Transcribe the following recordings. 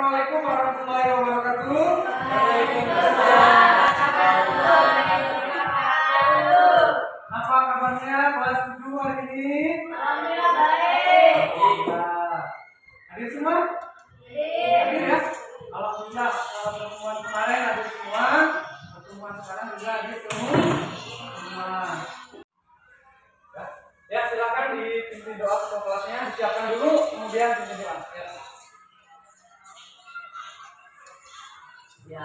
Assalamualaikum warahmatullahi wabarakatuh. Apa kabarnya kelas 7 hari ini? Alhamdulillah baik. Hadir semua? Hadir ya? Alhamdulillah. Kalau pertemuan kemarin hadir semua, pertemuan sekarang juga hadir semua. Ya, silakan dipimpin doa ketua kelasnya, disiapkan dulu, kemudian pimpin doa. Ya,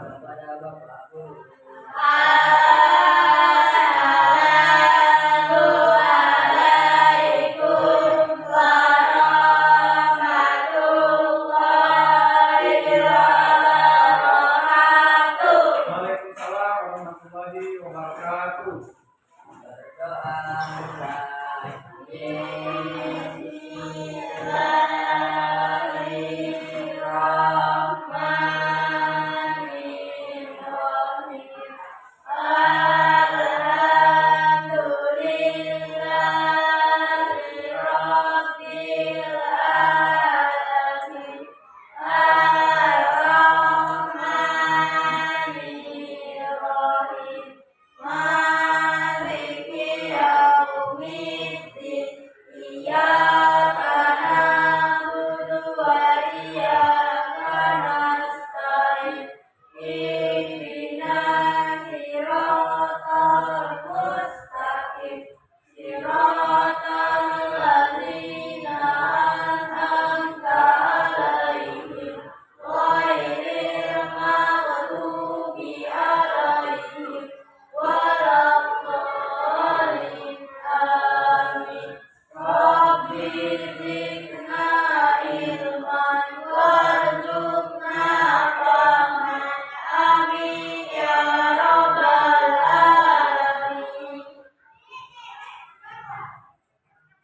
kepada Bapakku. Assalamualaikum warahmatullahi wabarakatuh. Waalaikumsalam warahmatullahi wabarakatuh.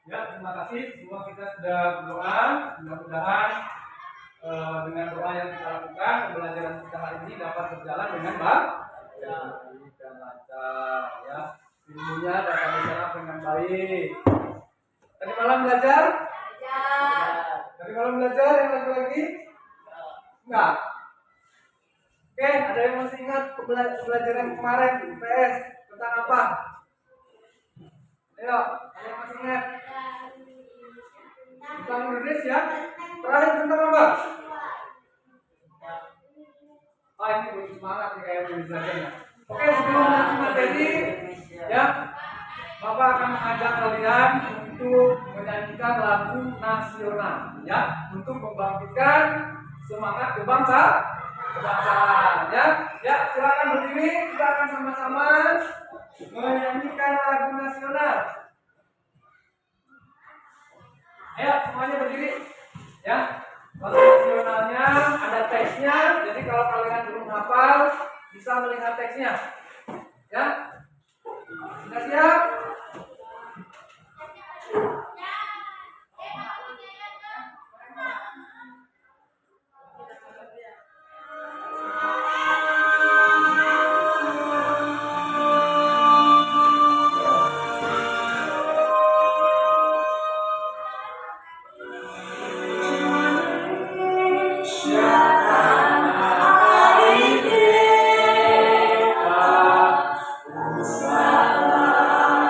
Ya, terima kasih. Semua kita sudah berdoa. Mudah-mudahan dengan doa yang kita lakukan, pembelajaran kita hari ini dapat berjalan dengan baik dan lancar. Ya, ilmunya dapat berjalan dengan baik. Tadi malam belajar? Tadi malam belajar yang lagi-lagi? Enggak. Oke, ada yang masih ingat pembelajaran kemarin IPS tentang apa? Ayo, ada yang masih ingat? Tentang Indonesia. Terakhir tentang apa? Ini belum semangat nih kayak belum belajarnya. Oke, sebelum lanjut materi, ya, Bapak akan mengajak kalian untuk menyanyikan lagu nasional, ya, untuk membangkitkan semangat kebangsaan, ya. Ya, silakan berdiri, kita akan sama-sama menyanyikan lagu nasional. Ayo semuanya berdiri, ya. Lagu nasionalnya ada teksnya, jadi kalau kalian belum hafal bisa melihat teksnya, ya. Sudah siap? Salam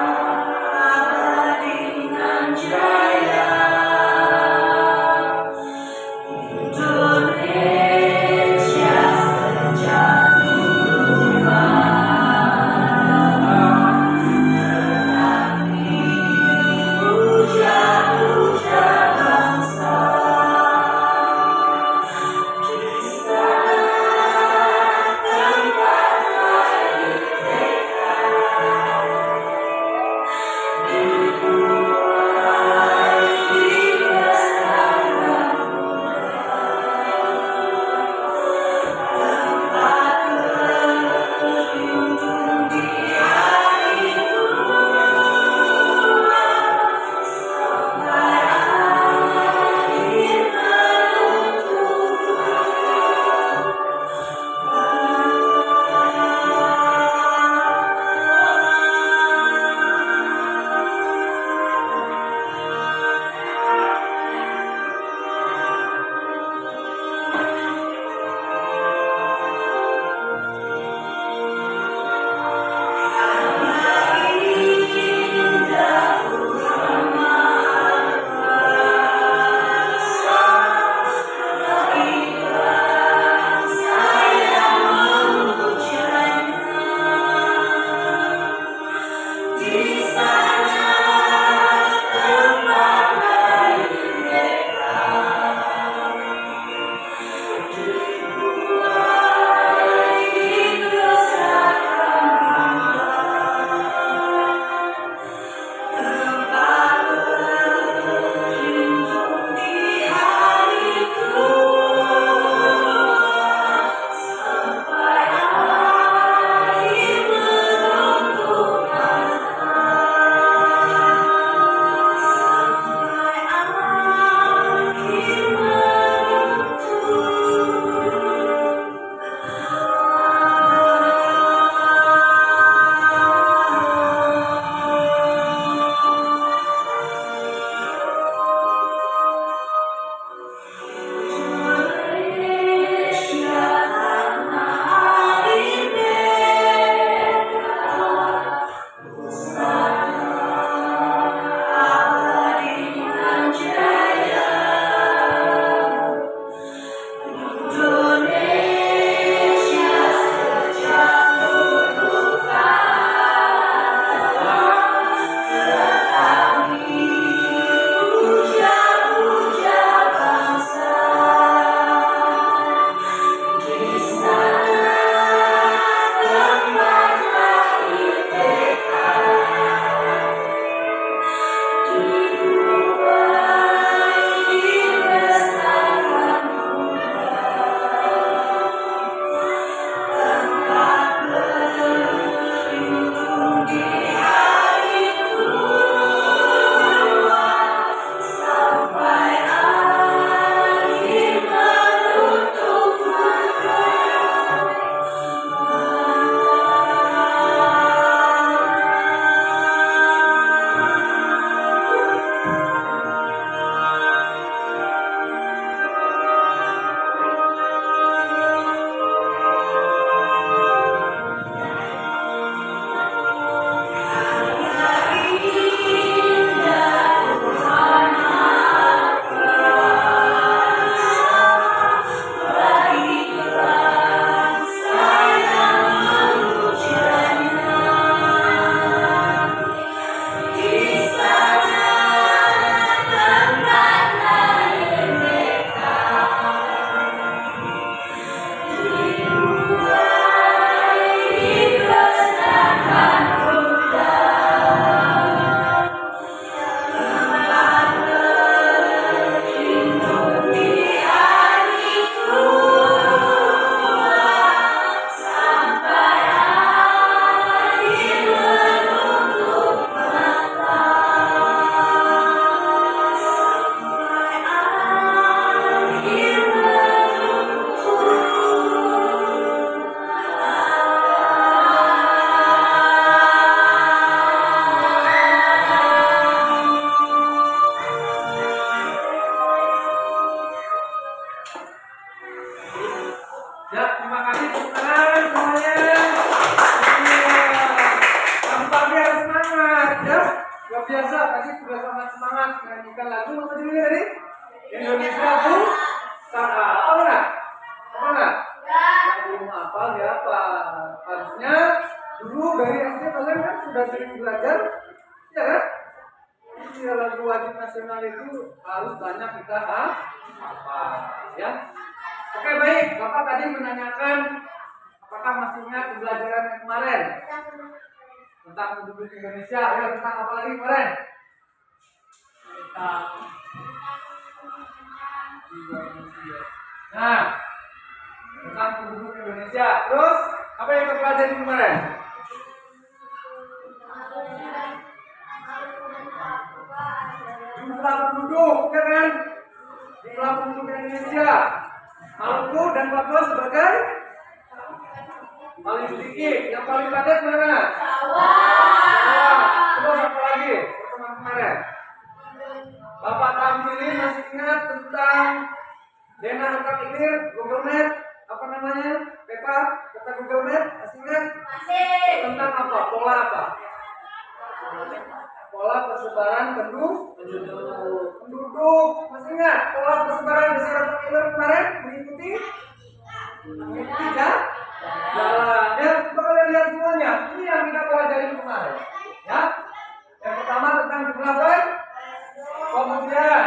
Ya, terima kasih tepuk tangan semuanya. Iya. Tampaknya harus semangat ya. Luar biasa, tadi sudah sangat semangat menyanyikan lagu apa judulnya tadi? Indonesia Bu Saka. Apa enggak? Apa enggak? Belum hafal ya Pak. Harusnya dulu dari SD kalian kan sudah sering belajar, ya kan? Jadi lagu wajib nasional itu harus banyak kita hafal, ya. Oke baik, Bapak tadi menanyakan apakah masih ingat pembelajaran yang kemarin tentang penduduk Indonesia, ya tentang apa lagi kemarin? Nah, tentang penduduk Indonesia. Terus apa yang kita pelajari kemarin? Jumlah penduduk, ya kan? Jumlah penduduk Indonesia. Maluku dan Papua sebagai paling sedikit. Yang paling padat mana? Jawa. Terus apa lagi? Pertemuan kemarin. Bapak tampilin masih ingat tentang Dena Angkat Ilir, Google Map, apa namanya? Peta Google Map, masih ingat? Masih. Tentang apa? Pola apa? Pola persebaran penduduk. Masih ingat? Pola persebaran besar Angkat Ilir kemarin mengikuti jalan. Ya, coba kalian lihat semuanya. Ini yang kita pelajari kemarin. Ya. Yang pertama tentang jumlah baik. Kemudian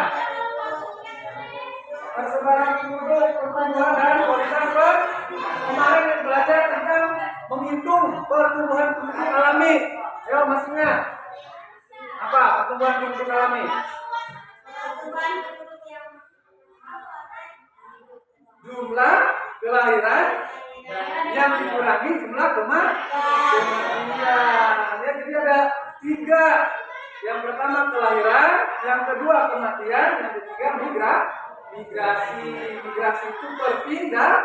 persebaran penduduk, pertumbuhan dan kualitas per. Kemarin yang belajar tentang menghitung pertumbuhan penduduk alami. Ayo masih ingat? Apa pertumbuhan penduduk alami? Jumlah kelahiran yang dikurangi jumlah kematian. Ya, jadi ada 3. Yang pertama kelahiran, yang kedua kematian, yang ketiga migrasi. Migrasi itu perpindahan.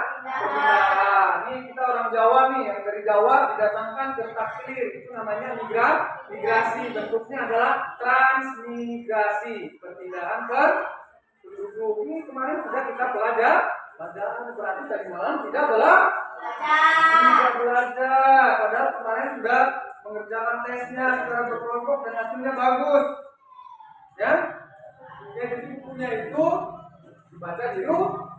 Ini kita orang Jawa nih, yang dari Jawa didatangkan ke Taklir, itu namanya migrasi. Bentuknya adalah transmigrasi, perpindahan penduduk. Ini kemarin sudah kita belajar, berarti tadi malam tidak belajar. Padahal kemarin sudah mengerjakan tesnya secara berkelompok dan hasilnya bagus. Ya, jadi bukunya itu dibaca di rumah.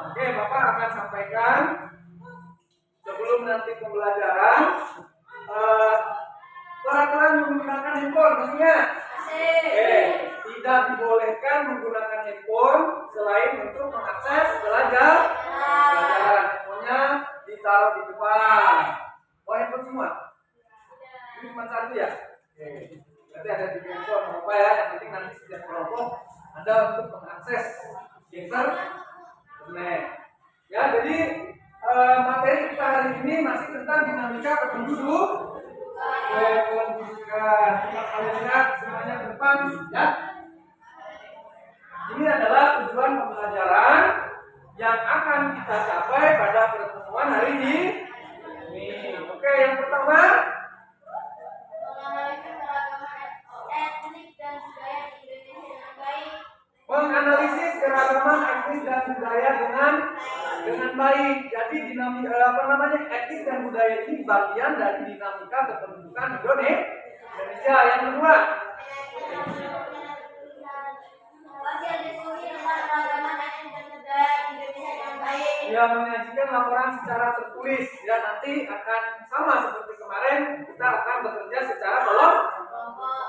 Oke, Bapak akan sampaikan sebelum nanti pembelajaran peraturan menggunakan handphone, maksudnya. Tidak dibolehkan menggunakan handphone selain untuk mengakses pelajaran. Handphonenya ditaruh di depan. Handphone semua. Ini cuma satu ya? Nanti ada di handphone apa ya? Yang penting nanti setiap kelompok ada untuk mengakses internet. Ya, jadi materi kita hari ini masih tentang dinamika kependuduk. Kependudukan. Kalian lihat semuanya ke depan, ya. Ini adalah tujuan pembelajaran yang akan kita capai pada pertemuan hari ini. Oke, yang pertama. Menganalisis keragaman etnis dan budaya dengan baik. Jadi etnis dan budaya ini bagian dari dinamika kependudukan Indonesia. Yang kedua, ya, menyajikan laporan secara tertulis. Ya, nanti akan sama seperti kemarin, kita akan bekerja secara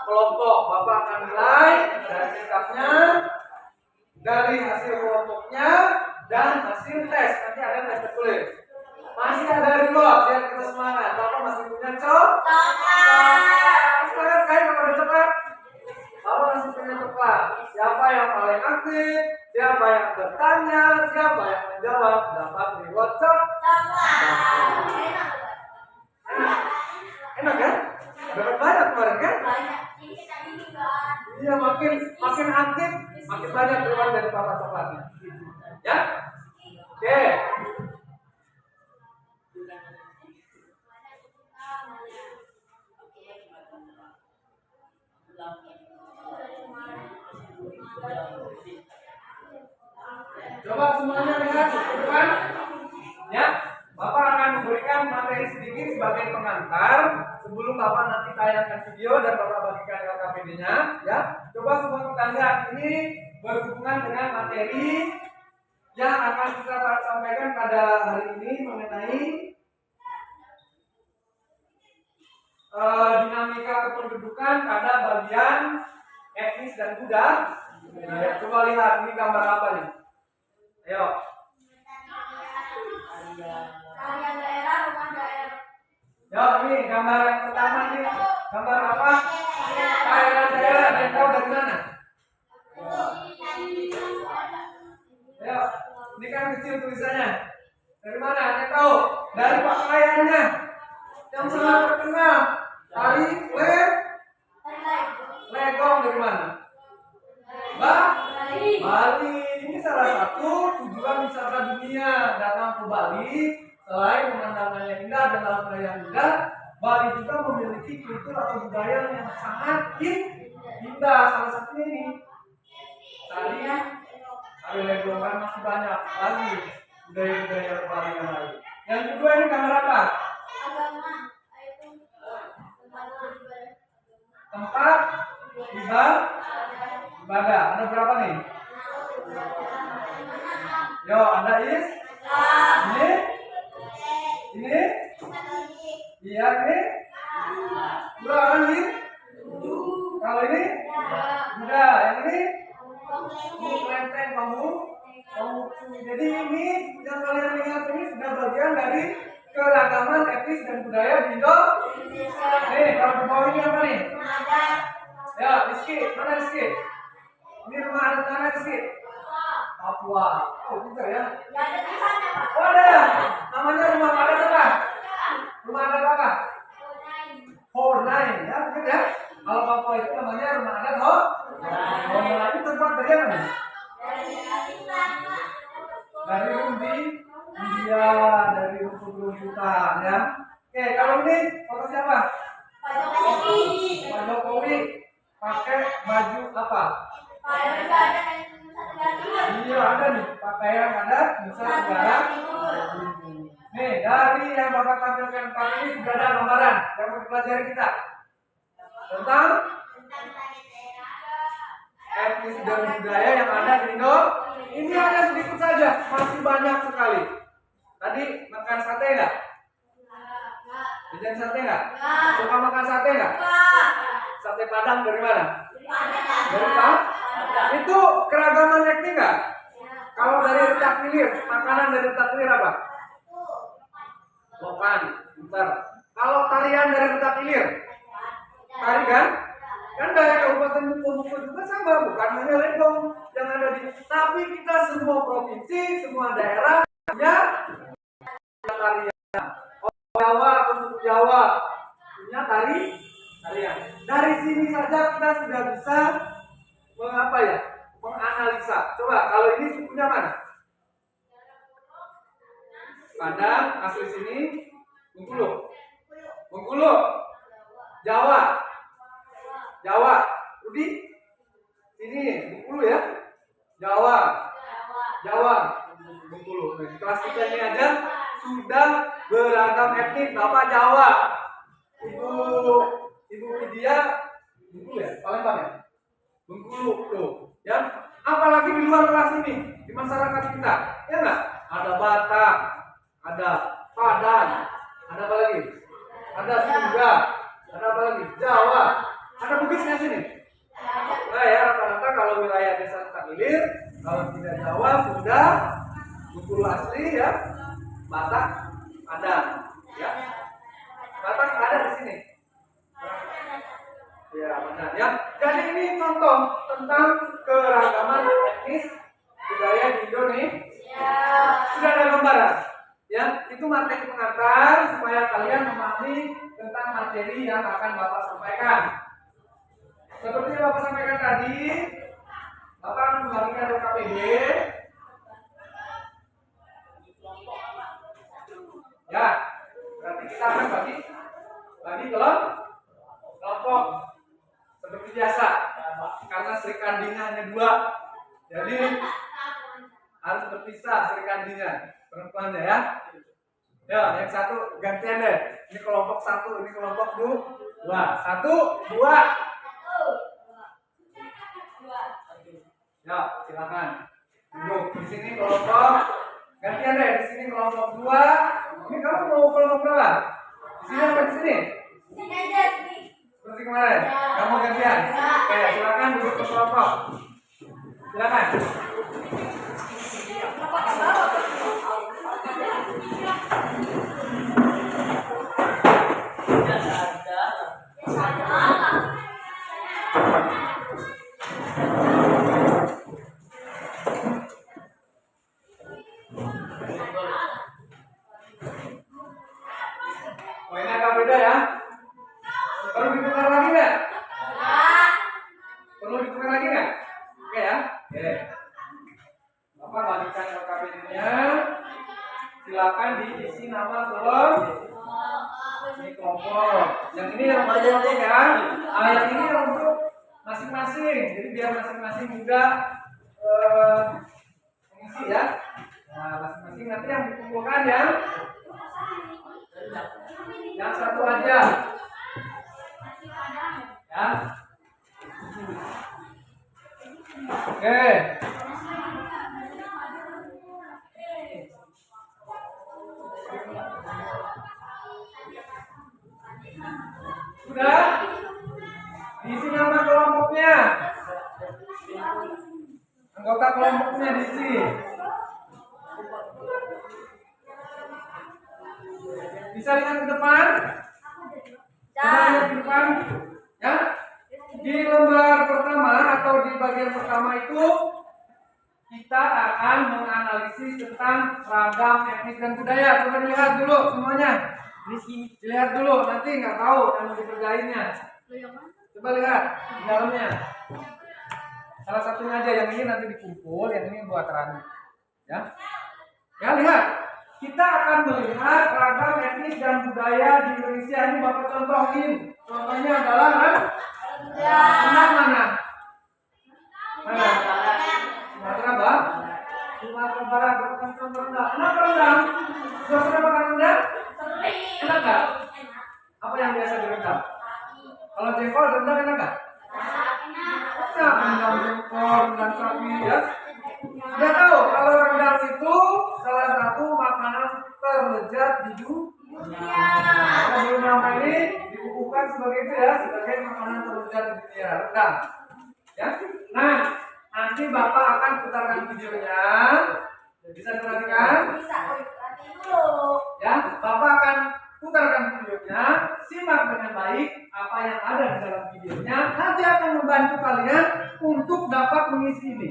kelompok. Bapak akan nilai dari sikapnya, dari hasil kelompoknya, dan hasil tes. Nanti ada tes tertulis. Masih ada reward, biar kita semangat. Bapak masih punya coklat. Semangat kan kalau ada coklat? Bapak masih punya coklat. Siapa yang paling aktif, siapa yang bertanya, siapa yang menjawab, dapat reward coklat. Enak kan? Dapat banyak kemarin kan? Iya, makin aktif, makin banyak reward dari Bapak coklatnya. Ya? Oke. Coba semuanya lihat ke depan. Ya, Bapak akan memberikan materi sedikit sebagai pengantar sebelum Bapak nanti tayangkan video dan Bapak bagikan LKPD-nya. Ya, coba semua kita lihat ini berhubungan dengan materi yang akan kita sampaikan pada hari ini mengenai dinamika kependudukan pada bagian etnis dan budaya. Ya, coba lihat ini gambar apa nih? Ayo. Tarian daerah, rumah daerah. Ya, ini gambar yang pertama nih. Gambar apa? Tarian daerah. Ada yang tahu dari mana? Ya, ini kan kecil tulisannya. Dari mana? Ada yang tahu? Dari pakaiannya yang sangat terkenal. Tari legong dari mana? Bali. Ini salah satu tujuan wisata dunia. Datang ke Bali, selain pemandangannya indah dan alam yang indah, Bali juga memiliki kultur atau budaya yang sangat indah. Salah satunya ini tari legong, kan masih banyak lagi budaya-budaya Bali yang lain. Yang kedua ini gambar apa? Tempat ibadah. Ada berapa nih? Yo, ada ini, iya ini, berapa nih? Kalau ini, udah, yang ini, kelenteng kamu. Jadi ini yang kalian lihat ini sudah bagian dari keragaman etnis dan budaya di Indonesia. Nih, kalau di bawah ini apa nih? Ya, Rizky, mana Rizky? Ini rumah adat mana Rizky? Papua. Oh, pintar ya. Oh, ada. Namanya rumah adat apa? Rumah adat apa? Hornai, ya, begitu ya. Kalau Papua itu namanya rumah adat Hornai. Itu tempat dari mana? Dari India, dari rumput-rumputan, ya. Oke, kalau ini foto siapa? Pak Jokowi pakai baju apa? Iya, ada nih pakaian adat Nusa Tenggara. Nih, dari yang Bapak tampilkan Pak ini sudah ada gambaran yang mau dipelajari kita tentang etnis dan budaya yang ada di Indonesia. Ini hanya sedikit saja, masih banyak sekali. Tadi makan sate nggak? Jajan sate nggak? Suka makan sate nggak? Sate Padang dari mana? Dari Padang? Itu keragaman etnik nggak? Kalau dari Retak Ilir, makanan dari Retak Ilir apa? Lokan, bentar. Kalau tarian dari Retak Ilir, tari kan? Kan dari Kabupaten Bogor juga sama, bukan hanya legong yang ada di. Tapi kita semua provinsi, semua daerah ya tarian. Jawa atau suku Jawa punya tarian. Dari sini saja kita sudah bisa menganalisa. Coba kalau ini sukunya mana? Padang, asli sini, Bengkulu, Jawa, Rudi, sini Bengkulu ya, Jawa, Bengkulu. Nah, di kelas kita ini aja sudah beragam etnik. Bapak Jawa, Ibu Widya, Bengkulu ya, Palembang ya, Bengkulu tuh, ya. Apalagi di luar kelas ini, di masyarakat kita, ya nggak? Ada Batak, ada Padang, ada apa lagi? Ada Sunda, ada apa lagi? Jawa, ada Bugisnya sini. Nah ya, rata-rata kalau wilayah desa Retak Ilir, kalau tidak Jawa, Sunda, Bengkulu asli ya, Batak ada, ya. Batak ada di sini. Ya benar ya. Jadi ini contoh tentang keragaman etnis budaya di Indonesia. Sudah ada gambaran. Ya, itu materi pengantar supaya kalian memahami tentang materi yang akan Bapak sampaikan. Seperti yang Bapak sampaikan tadi, Bapak akan membagikan LKPD. Ya, berarti kita akan bagi kelompok seperti biasa. Karena Sri Kandinya hanya 2, jadi harus berpisah Sri Kandinya. Perempuan ya. Ya, yang satu gantian deh. Ini kelompok 1, ini kelompok 2. 1, 2. Ya, silakan. Duduk. Di sini kelompok gantian deh. Di sini kelompok 2. Ini kamu mau kelompok berapa? Di sini apa di sini? Sini aja, sini. Seperti kemarin. Kamu gantian. Oke, silakan duduk ke kelompok. Silakan. Poinnya agak beda ya. Perlu ditukar lagi nggak? Perlu ditukar lagi nggak? Oke ya. Oke. Bapak bagikan LKPD-nya. Silakan diisi nama ini kelompok. Yang ini yang kelompok ya. Yang ini untuk masing-masing. Jadi biar masing-masing juga mengisi ya. Nah, masing-masing nanti yang dikumpulkan ya. Yang satu aja. Ya. Oke. Sudah? Diisi nama kelompoknya. Anggota kelompoknya diisi. Bisa lihat ke depan? Coba lihat ke depan. Ya. Di lembar pertama atau di bagian pertama itu kita akan menganalisis tentang ragam etnis dan budaya. Coba dilihat dulu semuanya. Dilihat dulu, nanti nggak tahu yang dikerjainnya. Coba lihat di dalamnya. Salah satunya aja, yang ini nanti dikumpul, yang ini buat rani. Ya, ya lihat. Kita akan melihat ragam etnis dan budaya di Indonesia. Ini Bapak contohin. Contohnya adalah Rendang mana? Mana? Sumatera Barat. Sumatera Barat bukan contoh rendang. Kenapa rendang? Sudah pernah makan rendang? Enak nggak? Apa yang biasa di rendang? Kalau jengkol rendang enak nggak? Enak. Rendang jengkol, rendang sapi ya. Sudah tahu kalau rendang itu salah satu makanan terlezat di dunia. Sebelum nama ini dikukuhkan sebagai itu ya, sebagai makanan terlezat di dunia, rendang. Ya. Nah, nanti Bapak akan putarkan videonya. Bisa diperhatikan? Bisa, perhatiin dulu. Ya, Bapak akan putarkan videonya, simak dengan baik apa yang ada di dalam videonya. Nanti akan membantu kalian untuk dapat mengisi ini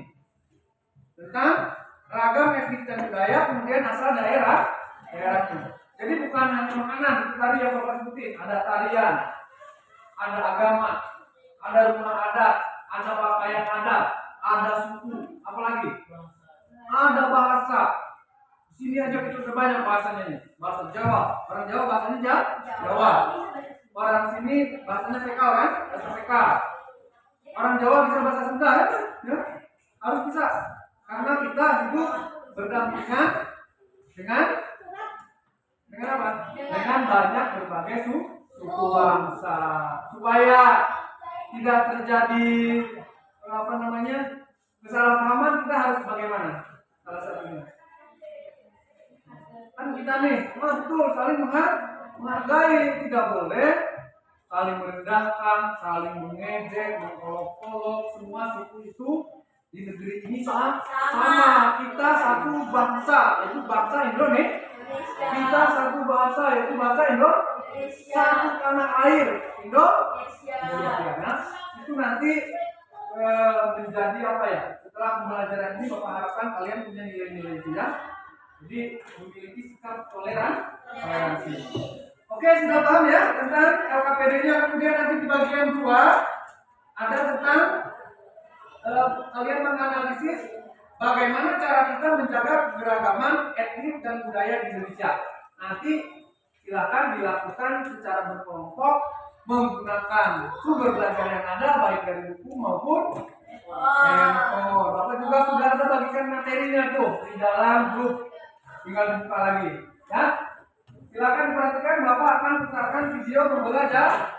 tentang ragam etnis dan budaya, kemudian asal daerahnya. Jadi bukan hanya makanan, tadi yang Bapak sebutin, ada tarian, ada agama, ada rumah adat, ada pakaian adat, ada suku, apalagi ada bahasa. Di sini aja kita udah banyak bahasanya nih. Bahasa Jawa, orang Jawa bahasanya Jawa. Orang sini bahasanya Pekal kan, bahasa Pekal. Orang Jawa bisa bahasa Sunda ya? Harus bisa. Karena kita hidup berdampingan dengan apa? Dengan banyak berbagai suku bangsa. Supaya tidak terjadi kesalahpahaman, kita harus bagaimana? Salah satunya. Kan kita nih, betul saling menghargai, tidak boleh saling merendahkan, saling mengejek, mengolok-olok. Semua suku itu di negeri ini sama. Kita satu bangsa, yaitu bangsa Indonesia. Kita satu bahasa, yaitu bahasa Indonesia. Satu tanah air, Indonesia. Nah, itu nanti menjadi apa ya? Setelah pembelajaran ini, Bapak harapkan kalian punya nilai-nilai itu ya. Jadi memiliki sikap toleransi. Oke, sudah paham ya tentang LKPD-nya. Kemudian nanti di bagian 2 ada tentang kalian menganalisis bagaimana cara kita menjaga keberagaman etnis dan budaya di Indonesia. Nanti silakan dilakukan secara berkelompok menggunakan sumber belajar yang ada, baik dari buku maupun handphone. Bapak juga sudah ada bagikan materinya tuh di dalam grup tinggal dibuka lagi. Ya, silakan perhatikan, Bapak akan putarkan video pembelajaran.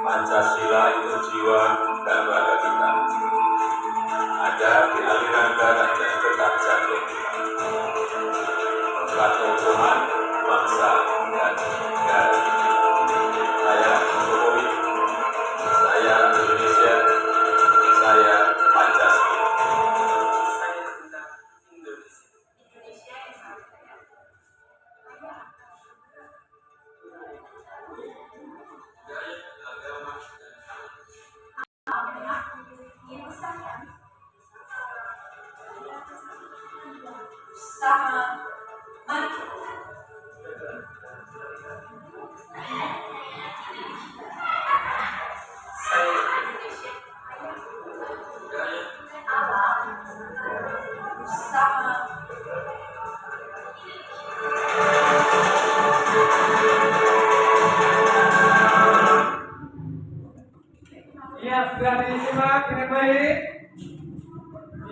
Pancasila itu jiwa dan raga kita. Ada di aliran darah dan detak jantung kita. Mengkatung Tuhan, bangsa, dan negara. Saya Jokowi, saya Indonesia, saya Pancasila. Saya cinta Indonesia. Budaya, agama, dan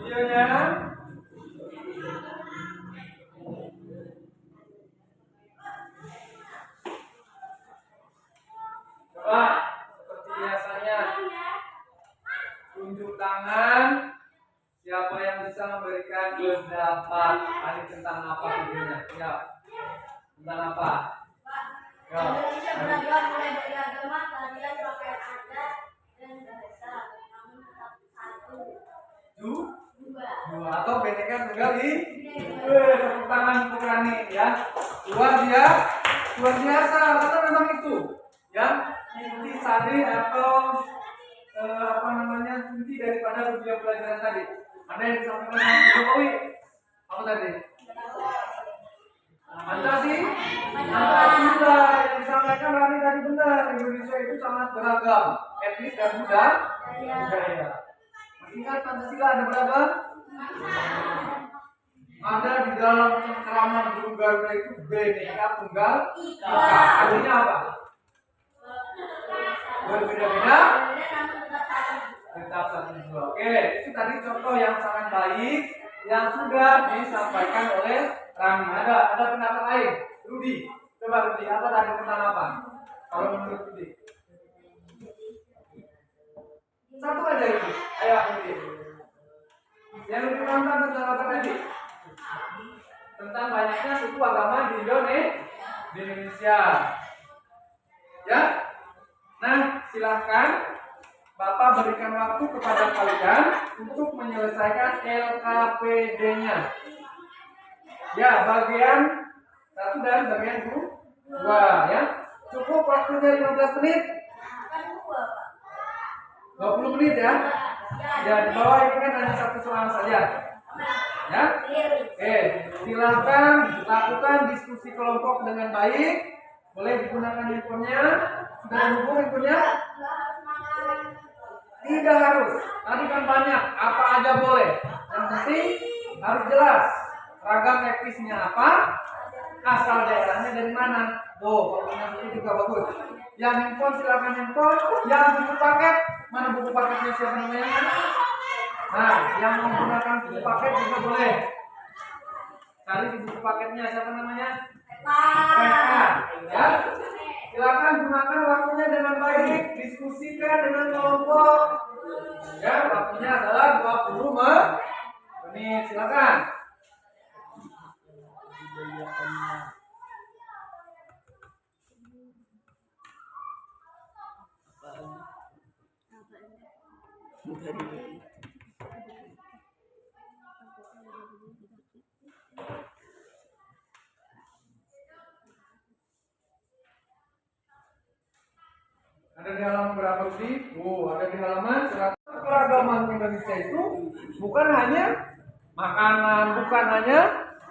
videonya. Coba seperti biasanya tunjuk tangan. Siapa yang bisa memberikan pendapat tadi tentang apa videonya? Ya, tentang apa? Ya. Indonesia beragam mulai dari agama, tarian, pakaian adat, dan bahasa. Namun tetap satu, dua. Atau Bhinneka Tunggal Ika. Tepuk tangan untuk Rani ya. Luar biasa karena memang itu ya inti sari atau inti daripada video pelajaran tadi. Ada yang disampaikan Pak Jokowi apa tadi? Pancasila yang disampaikan Rani tadi benar. Indonesia itu sangat beragam etnis dan budaya. Ingat Pancasila ada berapa? Ada di dalam cengkeraman burung Garuda itu Bhinneka Tunggal Ika. Artinya apa? Berbeda-beda, tetap satu dua. Oke, itu tadi contoh yang sangat baik yang sudah disampaikan oleh Rani. Ada pendapat lain? Rudi, coba Rudi, apa tadi tentang apa? Kalau menurut Rudi, satu aja Rudi. Ayo Rudi. Yang lebih nonton tentang apa tadi? Tentang banyaknya suku agama di Indonesia. Ya. Nah, silahkan Bapak berikan waktu kepada kalian untuk menyelesaikan LKPD-nya. Ya, bagian 1 dan bagian 2 ya. Cukup waktunya 15 menit. 20 menit ya. Ya, di bawah ini kan hanya 1 soal saja. Ya. Oke, silakan lakukan diskusi kelompok dengan baik. Boleh digunakan handphonenya. Sudah terhubung handphonenya? Tidak harus. Tadi kan banyak. Apa aja boleh. Yang penting harus jelas. Ragam etnisnya apa? Asal daerahnya dari mana? Oh, kalau itu juga bagus. Yang handphone silakan handphone. Yang buku paket, mana buku paketnya siapa namanya? Nah, yang menggunakan buku paket juga boleh. Cari di buku paketnya siapa namanya? Ya. Silakan gunakan waktunya dengan baik, diskusikan dengan kelompok. Ya, waktunya adalah 20 menit. Silakan. Ada di halaman berapa sih? Ada di halaman 100. Keragaman Indonesia itu bukan hanya makanan, bukan hanya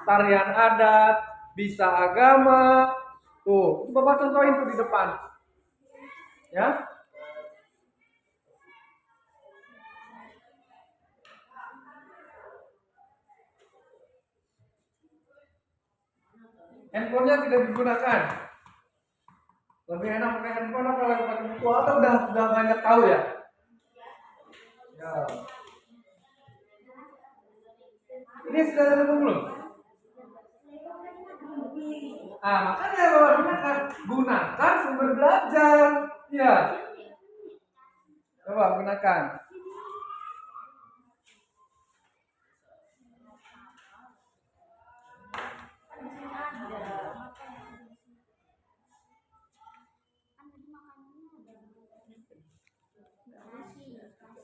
tarian adat, bisa agama. Tuh, Bapak contohin tuh di depan. Ya. Handphonenya tidak digunakan. Lebih enak pakai handphone apa lagi pakai buku atau udah banyak tahu ya? Ya. Ini sudah terhubung belum? Makanya Bapak gunakan sumber belajar. Ya. Coba gunakan.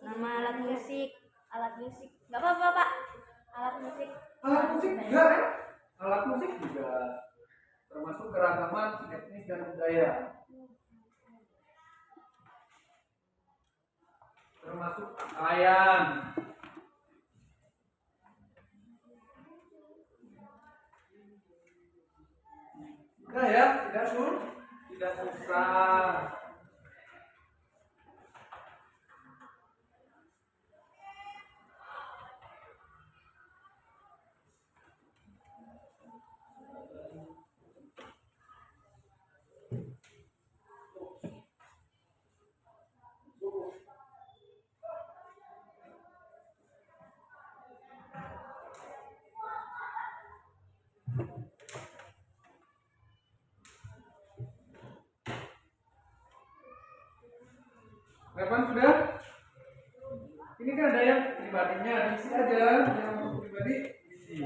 Nama alat musik, nggak apa-apa Pak, alat musik juga kan? Alat musik juga termasuk keragaman etnis dan budaya, termasuk pakaian. Udah ya, tidak susah. Kapan sudah? Ini kan ada yang pribadinya, diisi aja. Yang untuk pribadi isi.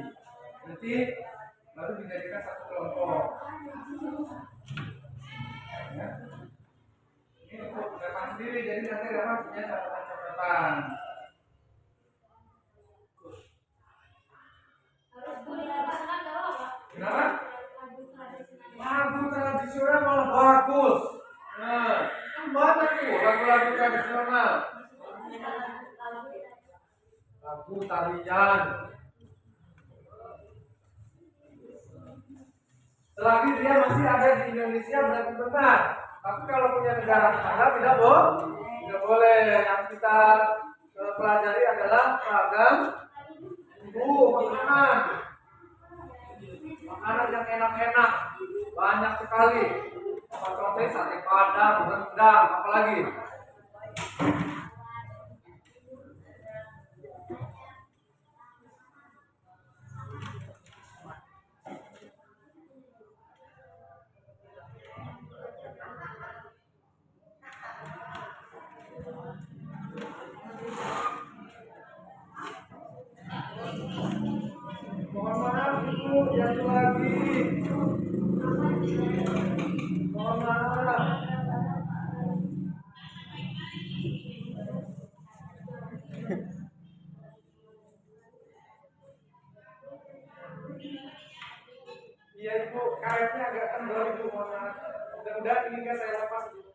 Nanti baru dijadikan satu kelompok. Ya. Ini untuk Revan sendiri, jadi nanti Revan punya catatan-catatan. Kenapa? Lagu tradisional malah bagus. Nah, kan banyak tuh lagu-lagu tradisional. Lagu tarian. Selagi dia masih ada di Indonesia berarti benar. Tapi kalau punya negara tetangga tidak boleh. Yang kita pelajari adalah ragam makanan. Makanan yang enak-enak banyak sekali. Contohnya sate padang, rendang, apalagi. Mohon maaf Bu, jatuh lagi. Mohon maaf. Iya Ibu, karetnya agak kendor Ibu, mohon maaf. Mudah-mudahan ini kan saya lepas Bu.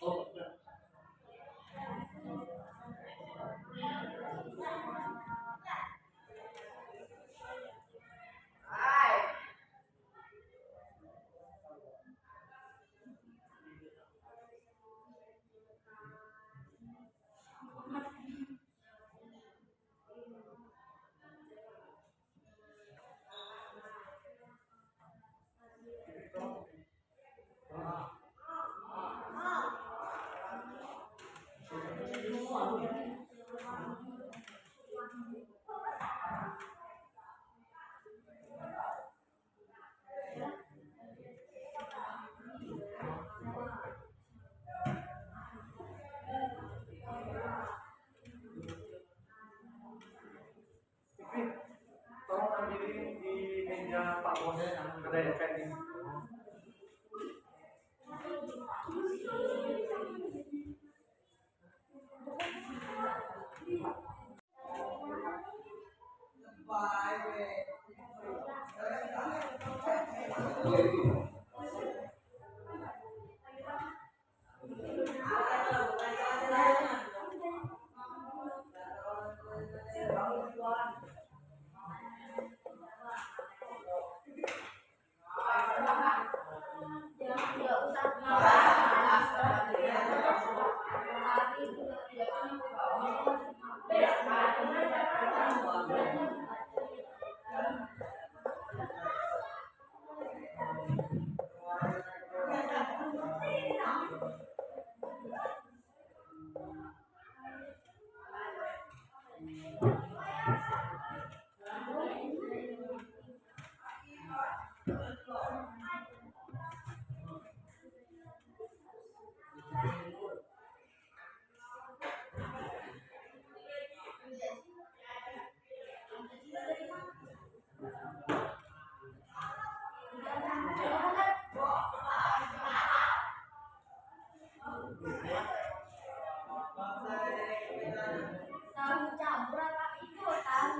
Oh, enggak. Tolong ambilin di meja Pak Bos, ada yang kayak gini.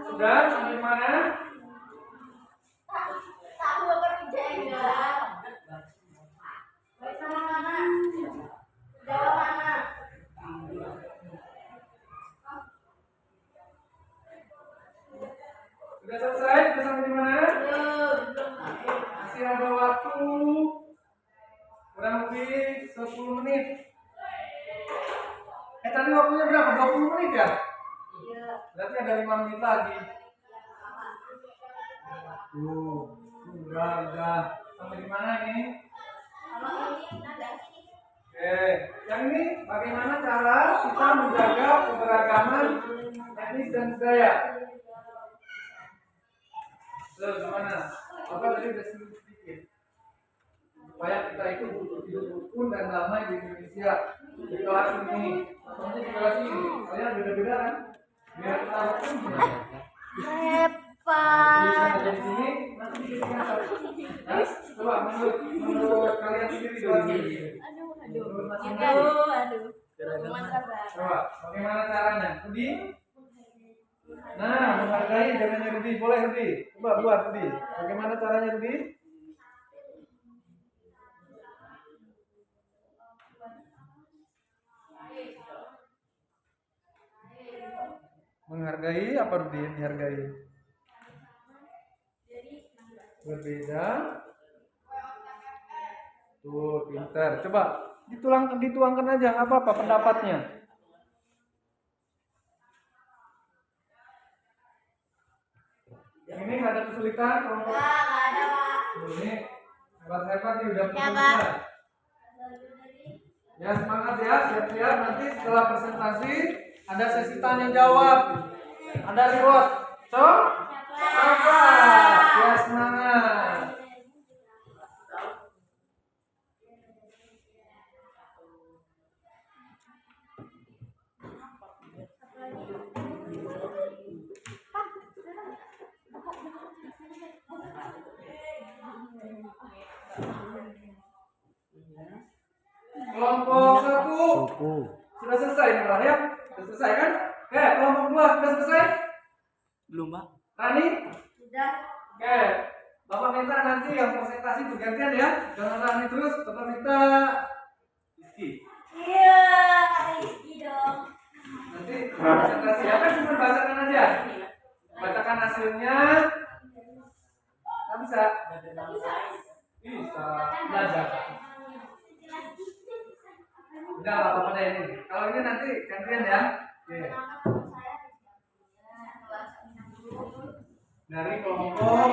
Sudah sampai mana? Tahu apa jenggot? Baik sama mana? Jawa mana? Sudah selesai? Sudah sampai di mana? Belum. Masih ada waktu kurang lebih 10 menit. Tadi waktunya berapa? 20 menit ya? Iya. Berarti ada 5 menit lagi. Udah. Sampai di mana nih? Kalau ini ada sini. Oke, yang ini bagaimana cara kita menjaga keberagaman etnis dan budaya? Gimana? Apa tadi udah sedikit? Supaya kita itu hidup rukun dan damai di Indonesia. Di kelas ini, contohnya di kelas ini, kalian beda-beda kan? Biar kita rukun gimana? Di sini, nanti di sini apa? Coba menurut kalian sendiri dulu. Coba, bagaimana caranya? Rudi? Nah, menghargai caranya Rudi. Boleh Rudi? Coba buat Rudi. Bagaimana caranya Rudi? Menghargai apa Rudi? Dihargai? Berbeda. Tuh, pintar. Coba dituangkan aja apa pendapatnya. Yang ini nggak ada kesulitan kalau ada, Pak. ini hebat-hebat nih udah selesai. Ya semangat ya, siap-siap nanti setelah presentasi ada sesi tanya jawab, ada reward. So, apa? Ya semangat. Kelompok 1 sudah selesai nih Pak ya? Sudah selesai kan? Oke, kelompok 2 sudah selesai? Belum, Pak. Rani? Sudah. Oke, Bapak minta nanti yang presentasi bergantian ya. Jangan Rani terus, Bapak minta Rizky. Iya, Rizky dong. Nanti presentasi ya kan cuma bacakan aja. Bacakan hasilnya. Nggak bisa? Bisa. Belajar. Udah lah pada ini. Kalau ini nanti gantian ya. Oke. Dari kelompok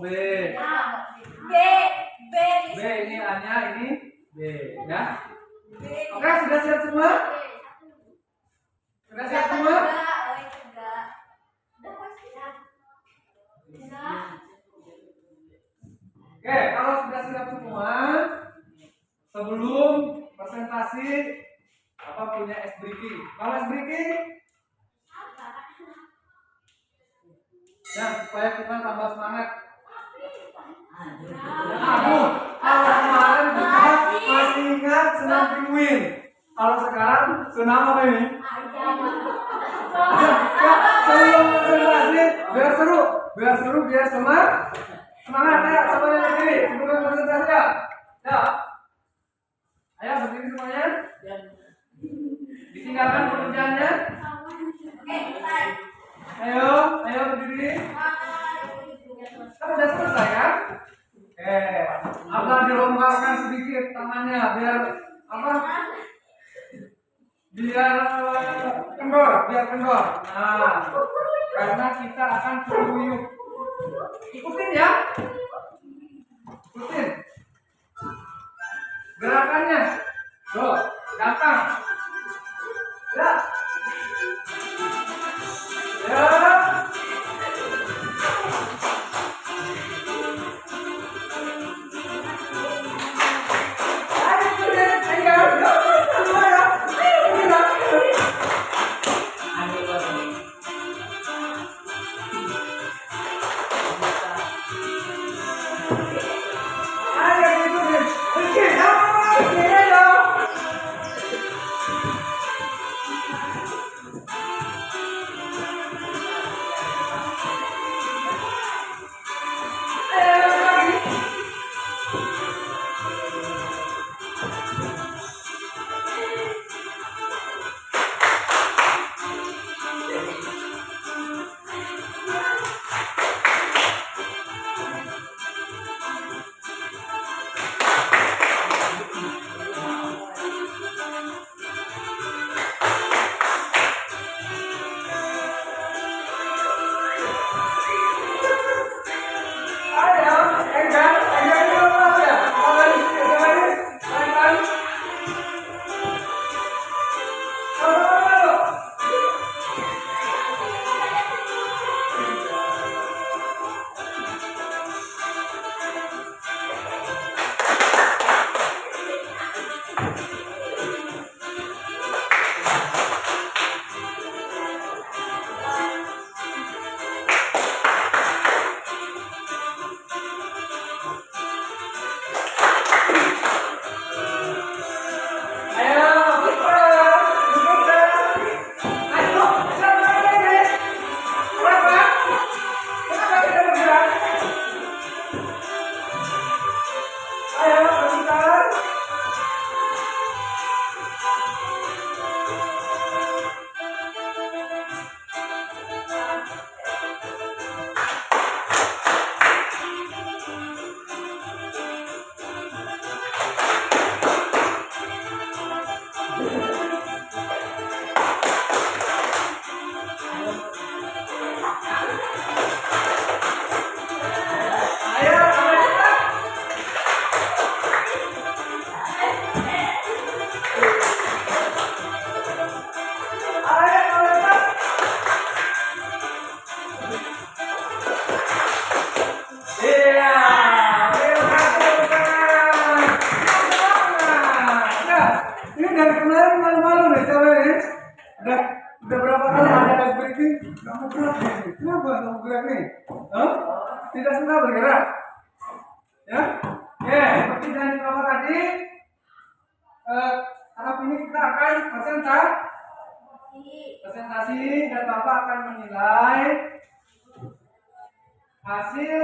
B. B ini A-nya, ini B ya. Oke, sudah siap semua? Sudah siap semua? Oke, kalau sudah siap semua, sebelum presentasi apa punya ice breaking? Kalau ice breaking? Ya, supaya kita tambah semangat. Aduh, kalau kemarin kita masih ingat senam pinguin. Kalau sekarang senam apa ini? Ya, sebelum presentasi, biar seru, biar semangat ya semuanya berdiri sebelum presentasi ya. Ya, ayo berdiri semuanya. Ditinggalkan pekerjaannya. Ayo berdiri. Kan udah selesai kan? Apa dilonggarkan sedikit tangannya biar apa? Biar kendor. Nah, karena kita akan kuyuk. Ikutin ya. Ikutin. Gerakannya. Tuh, gampang. Ya. malu-malu nih coba nih. Udah berapa kali ada tes briefing? Kamu gerak nih. Kenapa kamu gerak nih? Hah? Tidak suka bergerak? Ya? Oke, seperti janji Bapak tadi, tahap ini kita akan presentasi dan Bapak akan menilai hasil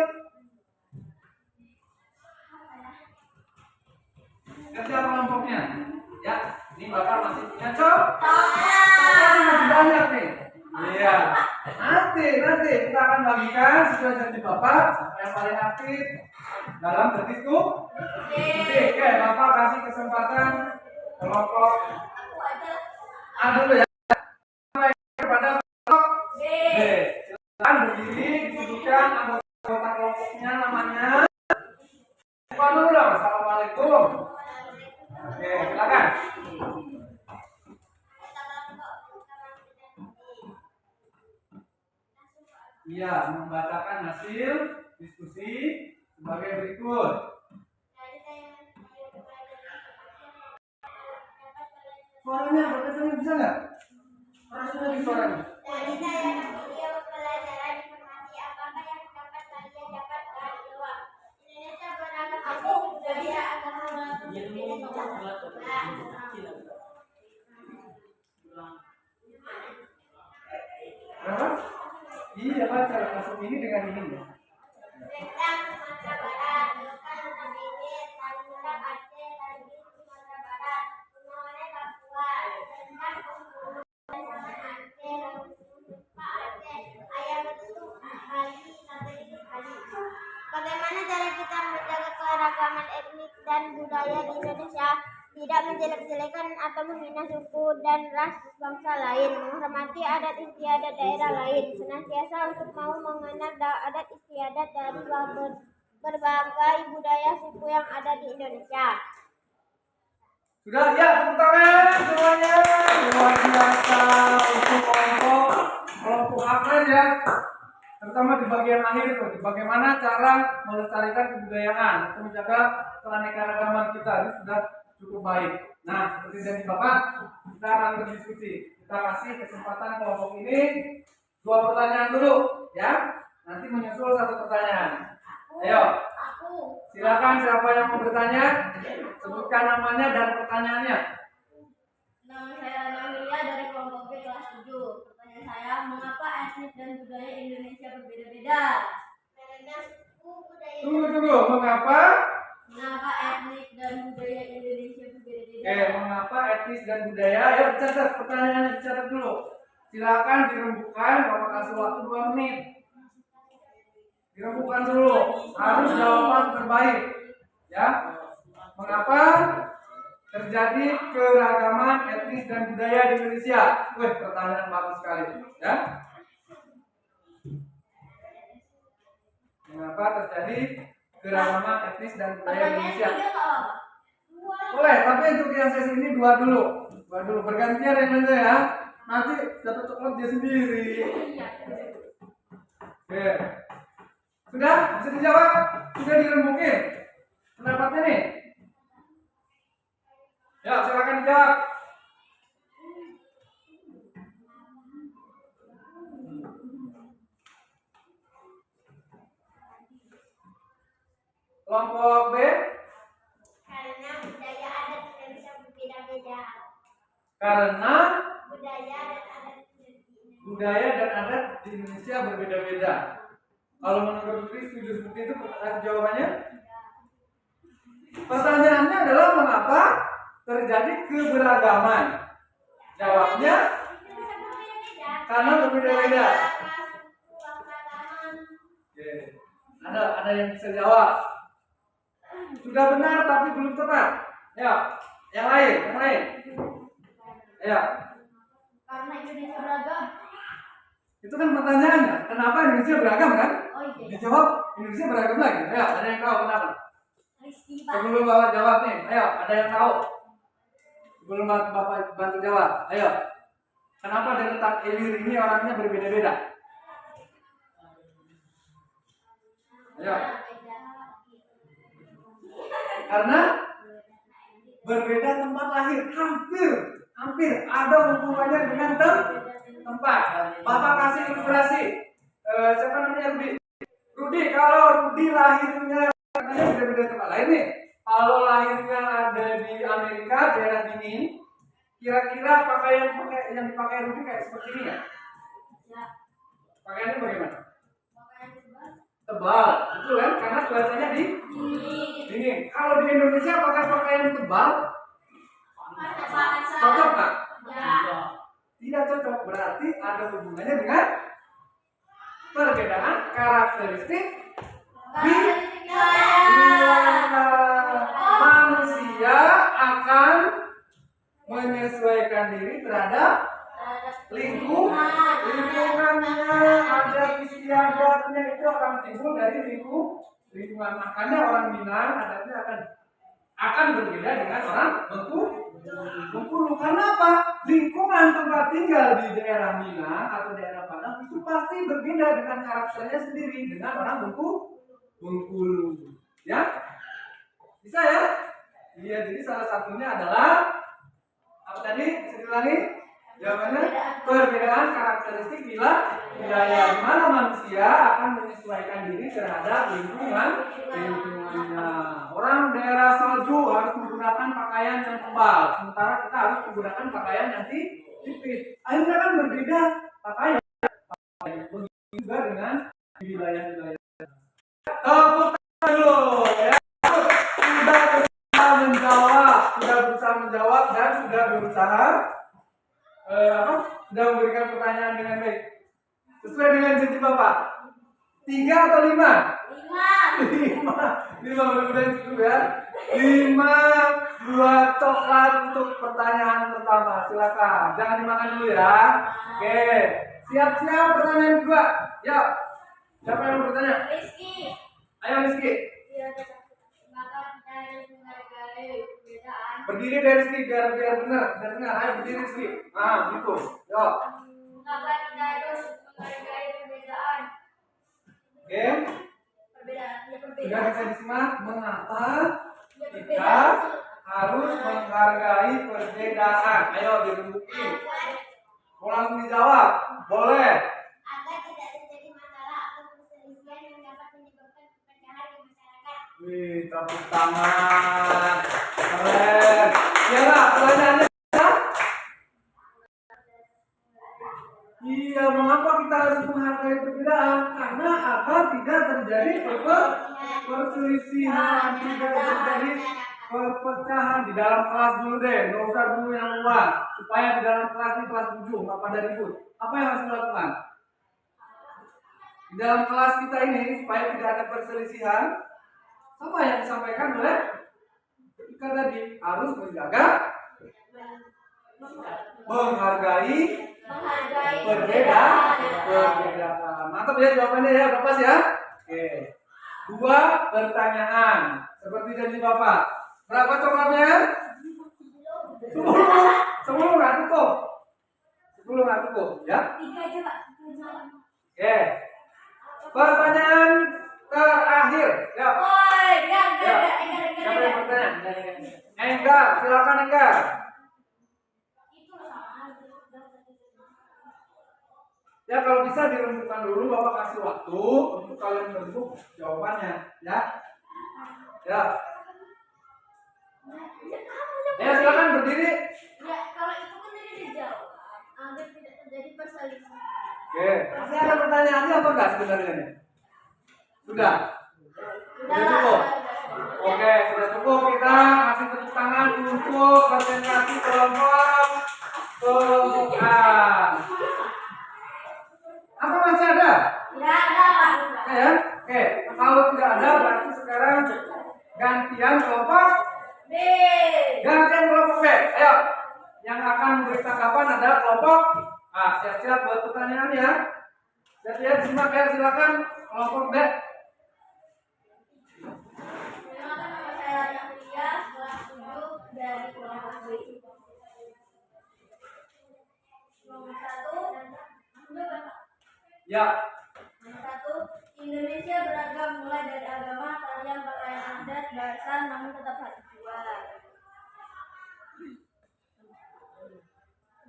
kerja kelompoknya. Ya, ini Bapak masih punya masih banyak nih. Iya. Nanti kita akan bagikan sesuai janji Bapak siapa yang paling aktif dalam berdiskusi. Oke, Bapak kasih kesempatan kelompok A dulu ya. Kepada kelompok B. Silakan berdiri, disebutkan anggota kelompoknya namanya. Bukan dulu dong. Assalamualaikum. Oke, silakan. Iya, membacakan hasil diskusi sebagai berikut. Suaranya berkecil bisa nggak? Suaranya. Dari saya video pelajaran informasi apakah yang dapat kalian dapatkan jawab. Indonesia beragam etnis budaya agama Berapa? Iya, baca masuk ini dengan ini ya. Rendang Sumatera Barat, Nusa Tenggara, Tangerang Aceh, Tanjung Sumatera Barat, Kunoane Papua, Rendang Bengkulu, Pasaman Aceh, Lupa Aceh, Ayam Betutu Bali, Sate Lilit Bali. Bagaimana cara kita menjaga keragaman etnik dan budaya di Indonesia? Tidak menjelek-jelekan atau menghina suku dan ras bangsa lain, menghormati adat istiadat daerah lain, senantiasa untuk mau mengenal adat istiadat dari berbagai budaya suku yang ada di Indonesia. Sudah ya, tepuk tangan semuanya. Luar biasa untuk kelompok apa ya? Terutama di bagian akhir itu, bagaimana cara melestarikan kebudayaan atau menjaga keanekaragaman kita. Ini sudah cukup baik. Nah, seperti janji Bapak, kita akan berdiskusi. Kita kasih kesempatan kelompok ini 2 pertanyaan dulu, ya. Nanti menyusul 1 pertanyaan. Ayo, silakan siapa yang mau bertanya, sebutkan namanya dan pertanyaannya. Nama saya Namilia dari kelompok B kelas 7. Pertanyaan saya, mengapa etnik dan budaya Indonesia berbeda-beda? Karena suku budaya. Tunggu, mengapa? Mengapa etnik dan budaya Indonesia berbeda-beda? Mengapa etnis dan budaya? Ayo catat pertanyaannya, dicatat dulu. Silakan dirembukan, Bapak kasih waktu 2 menit. Dirembukan dulu, harus jawaban terbaik. Ya, mengapa terjadi keragaman etnis dan budaya di Indonesia? Pertanyaan bagus sekali. Ya, mengapa terjadi keragaman etnis dan budaya di Indonesia? Boleh, tapi untuk yang sesi ini 2 dulu. Bergantian yang lainnya ya. Nanti dapat coklat dia sendiri. Oke. Sudah? Bisa dijawab? Sudah dirembukin? Pendapatnya nih? Ya, silakan dijawab. Kelompok B? Karena budaya adat Indonesia berbeda-beda. Karena budaya dan adat di Indonesia berbeda-beda. Kalau menurut Putri setuju seperti itu jawabannya? Pertanyaannya adalah mengapa terjadi keberagaman? Jawabnya karena berbeda-beda. Ada yang bisa jawab. Sudah benar tapi belum tepat. Ya, yang lain. Ya. Karena Indonesia beragam. Itu kan pertanyaannya. Kenapa Indonesia beragam kan? Oh iya. Dijawab Indonesia beragam lagi. Ayo, ada yang tahu kenapa? Rizky Pak. Sebelum Bapak jawab nih, ayo, ada yang tahu? Sebelum Bapak bantu jawab, ayo. Kenapa dari letak Ilir ini orangnya berbeda-beda? Ayo. Karena berbeda tempat lahir, hampir Hampir ada hubungannya dengan tempat. Bapak kasih ilustrasi. Siapa namanya Rudi? Rudi, kalau Rudi lahirnya katanya beda-beda tempat lain nih. Kalau lahirnya ada di Amerika, daerah dingin, kira-kira pakaian yang dipakai Rudi kayak seperti ini ya? Pakaiannya bagaimana? Tebal, betul kan? Karena cuacanya dingin. Kalau di Indonesia pakai pakaian tebal, cocok nggak? Tidak cocok. Berarti ada hubungannya dengan perbedaan karakteristik manusia akan menyesuaikan diri terhadap lingkungannya. Adat istiadatnya itu akan timbul dari lingkungan. Makanya orang Minang adatnya akan berbeda dengan orang Bengkulu. Karena apa? Lingkungan tempat tinggal di daerah Minang atau daerah Padang itu pasti berbeda dengan karakternya sendiri dengan orang Bengkulu. Ya? Bisa ya? Iya, jadi salah satunya adalah apa tadi? Bisa diulangi? Jawabannya perbedaan karakteristik wilayah di mana manusia akan menyesuaikan diri terhadap lingkungannya. Orang daerah salju harus menggunakan pakaian yang tebal, sementara kita harus menggunakan pakaian yang tipis. Akhirnya kan berbeda pakaian. Begitu juga dengan wilayah-wilayah. Tepuk tangan dulu ya. Sudah berusaha menjawab dan sudah berusaha sudah memberikan pertanyaan dengan baik. Sesuai dengan janji Bapak. 3 atau 5? 5. Mudah-mudahan cukup ya. 5 buah coklat untuk pertanyaan pertama. Silakan. Jangan dimakan dulu ya. Oke. Siap-siap pertanyaan kedua. Yuk. Siapa yang mau bertanya? Rizky. Ayo Rizky. Berdiri dari Rizky biar benar. Ayo berdiri Rizky. Gitu. Yuk. Mengapa kita harus menghargai perbedaan? Oke. Sudah bisa disimak mengapa kita harus menghargai perbedaan. Ayo dirembukin. Mau langsung dijawab? Boleh. Agar tidak terjadi masalah atau perselisihan yang dapat menyebabkan perpecahan di masyarakat. Wih, tepuk tangan. Keren. Ya lah, pertanyaannya. Iya, mengapa kita harus menghargai perbedaan? Karena agar tidak terjadi perselisihan, tidak terjadi perpecahan. Di dalam kelas dulu deh, nggak usah dulu yang luas. Supaya di dalam kelas ini kelas 7, nggak pada ribut. Apa yang harus dilakukan? Di dalam kelas kita ini, supaya tidak ada perselisihan, apa yang disampaikan oleh kita tadi? Harus menjaga, menghargai perbedaan. Mantap ya jawabannya ya, udah pas ya. Oke. 2 pertanyaan seperti janji Bapak. Berapa coklatnya? 10 nggak cukup. 10 nggak cukup ya. 3 aja Pak. Oke. Pertanyaan terakhir. Ya. Woi, Siapa yang bertanya? Enggar, silakan Enggar. Ya kalau bisa dirembukan dulu, Bapak kasih waktu untuk kalian merembuk jawabannya, ya. Ya. Ya silakan berdiri. Ya, kalau itu kan tadi dijawab agar tidak terjadi perselisihan. Oke, masih ada pertanyaannya apa enggak sebenarnya nih? Sudah. Sudah cukup. Oke, sudah cukup. Kita kasih tepuk tangan untuk presentasi kelompok kelompok. Apa masih ada? Tidak ada Pak. Ya. Oke, kalau tidak ada berarti sekarang gantian kelompok B. Gantian kelompok B. Ayo. Yang akan memberi tanggapan adalah kelompok A. Siap-siap buat pertanyaannya. Siap-siap simak ya, silakan kelompok B. Perkenalkan nama saya Nafia, kelas 7 dari kelompok B. Nomor 1. Ya. Nomor 1, Indonesia beragam mulai dari agama, tarian, pakaian adat, bahasa, namun tetap harus jual.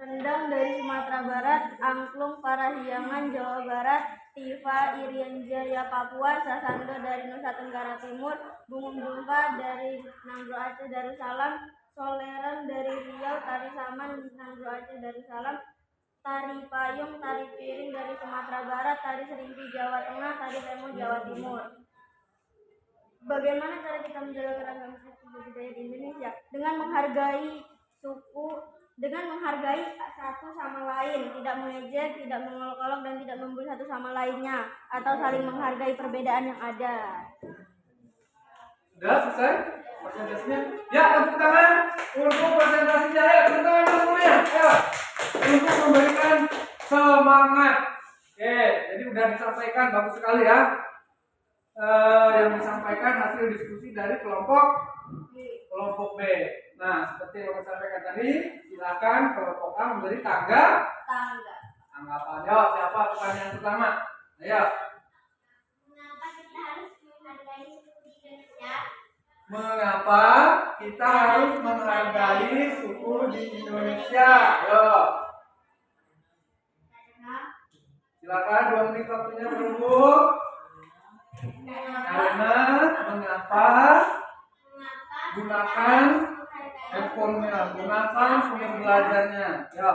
Rendang dari Sumatera Barat, Angklung Parahyangan Jawa Barat, Tiva Irian Jaya Papua, Sasando dari Nusa Tenggara Timur, Bungung Jumpa dari Nangro Aceh Darussalam, Soleran dari Riau, Tari Saman Nangro Aceh Darussalam, Tari Payung, Tari Piring dari Sumatera Barat, Tari Serimpi Jawa Tengah, Tari Remo Jawa Timur. Bagaimana cara kita menjaga keragaman suku budaya di Indonesia? Dengan menghargai suku, dengan menghargai satu sama lain, tidak mengejek, tidak mengolok-olok, dan tidak membuli satu sama lainnya, atau saling menghargai perbedaan yang ada. Sudah selesai presentasinya? Ya, tepuk tangan untuk presentasinya. Ya, tepuk tangan semuanya. Ya, untuk memberikan semangat. Oke, jadi udah disampaikan, bagus sekali ya. Yang disampaikan hasil diskusi dari kelompok B. Nah, seperti yang saya sampaikan tadi, silakan kelompok A memberi tanggapan. Jawab siapa pertanyaan pertama? Ayo. Mengapa kita harus menghargai suku di Indonesia? Mengapa kita harus menghargai suku di Indonesia? Yo. Silakan 2 menit waktunya berumbu. Karena mengapa gunakan handphonenya, gunakan sumber belajarnya. Ya.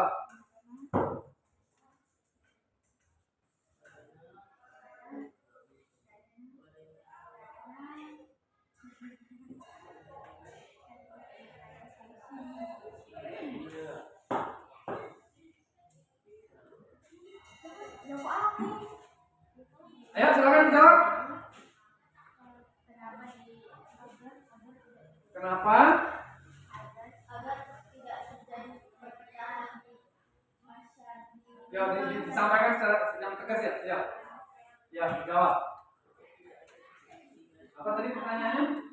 Ayo silakan dijawab. Kenapa? Agar tidak terjadi perpecahan di masyarakat. Ya, disampaikan secara yang tegas ya. Ya. Ya, dijawab. Apa tadi pertanyaannya?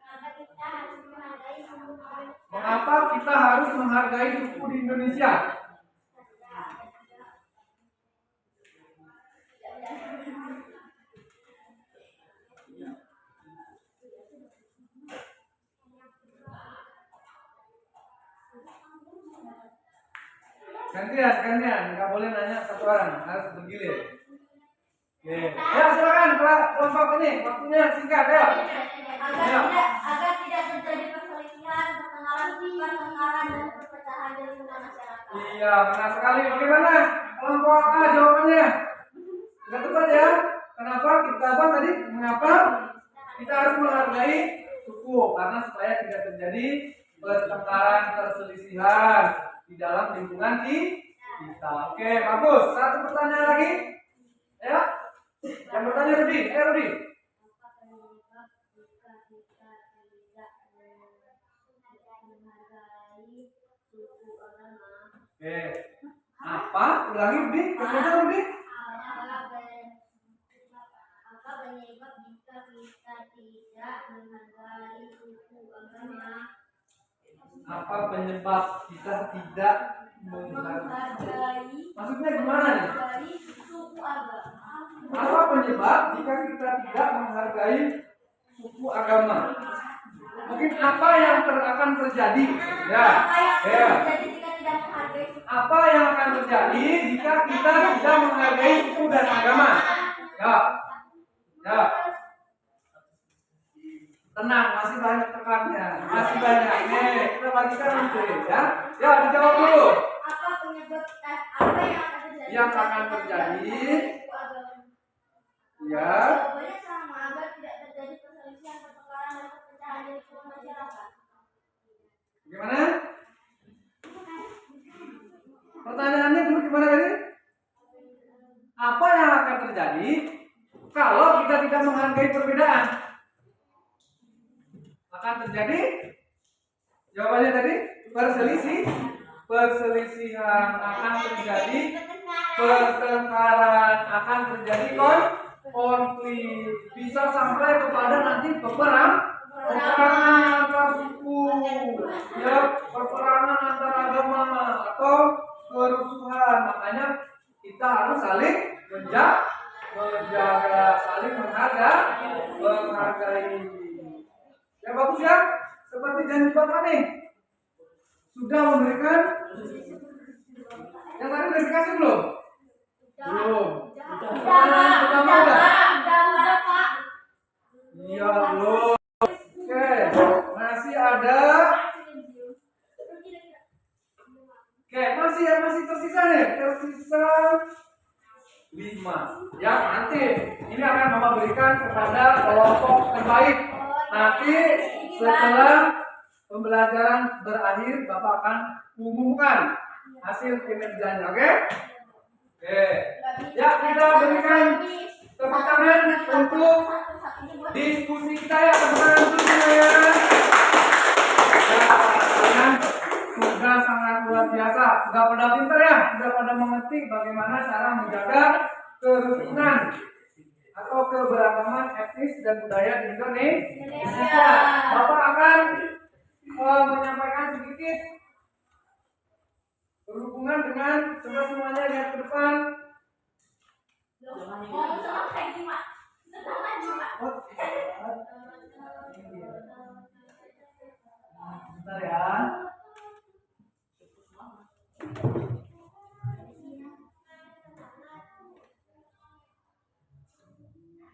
Mengapa kita harus menghargai suku di Indonesia? Mengapa kita harus menghargai suku di Indonesia? Gantian, nggak boleh nanya satu orang, harus bergilir. Oke, ya silakan kelompok ini, waktunya singkat ya. Agar tidak terjadi perselisihan, pertengkaran dan perpecahan di lingkungan masyarakat. Iya, benar sekali. Bagaimana kelompok A jawabannya? Sudah tepat ya. Kenapa kita tadi? Mengapa kita harus menghargai suku? Karena supaya tidak terjadi pertengkaran, perselisihan di dalam lingkungan kita. Oke, bagus. Satu pertanyaan lagi. Ya. Yang bertanya Rudi. Rudi. Oke. Apa? Ulangi Rudi. Kemudian Rudi. Apa penyebab jika kita tidak menghargai suku agama? Apa penyebab kita tidak menghargai? Maksudnya gimana nih? Menghargai suku agama. Apa penyebab jika kita tidak menghargai suku agama? Mungkin apa yang akan terjadi? Ya. Apa yang akan terjadi jika kita tidak menghargai suku dan agama? Ya. Ya. Tenang, masih banyak tekannya. Masih banyak. Nih, kita bagikan nanti ya. Ya, dijawab dulu. Apa penyebab apa yang akan terjadi? Ya. Jawabannya sama, agar tidak terjadi perselisihan, pertengkaran dan perpecahan di lingkungan masyarakat. Gimana? Pertanyaannya dulu gimana tadi? Apa yang akan terjadi kalau kita tidak menghargai perbedaan? Akan terjadi? Jawabannya tadi perselisihan akan terjadi, pertengkaran akan terjadi, konflik, bisa sampai kepada nanti peperangan antar suku, ya, peperangan antar agama atau kerusuhan. Makanya kita harus saling menjaga, saling menghargai. Ya bagus ya, seperti janji Bapak nih sudah memberikan udah dikasih belum? Belum. Udah, Pak. Iya belum. Oke, masih ada. Oke, masih tersisa nih. Tersisa 5. Ya, nanti ini akan Mama berikan kepada kelompok terbaik. Nanti setelah pembelajaran berakhir, Bapak akan umumkan hasil kinerjanya, oke? Oke. Ya, kita berikan tepuk tangan untuk diskusi kita ya, teman-teman tentunya ya. Kalian sudah sangat luar biasa, sudah pada pintar ya, sudah pada mengerti bagaimana cara menjaga kerukunan atau keberagaman etnis dan budaya di Indonesia. Bapak akan menyampaikan sedikit berhubungan dengan, coba semuanya lihat ke depan. Sebentar ya.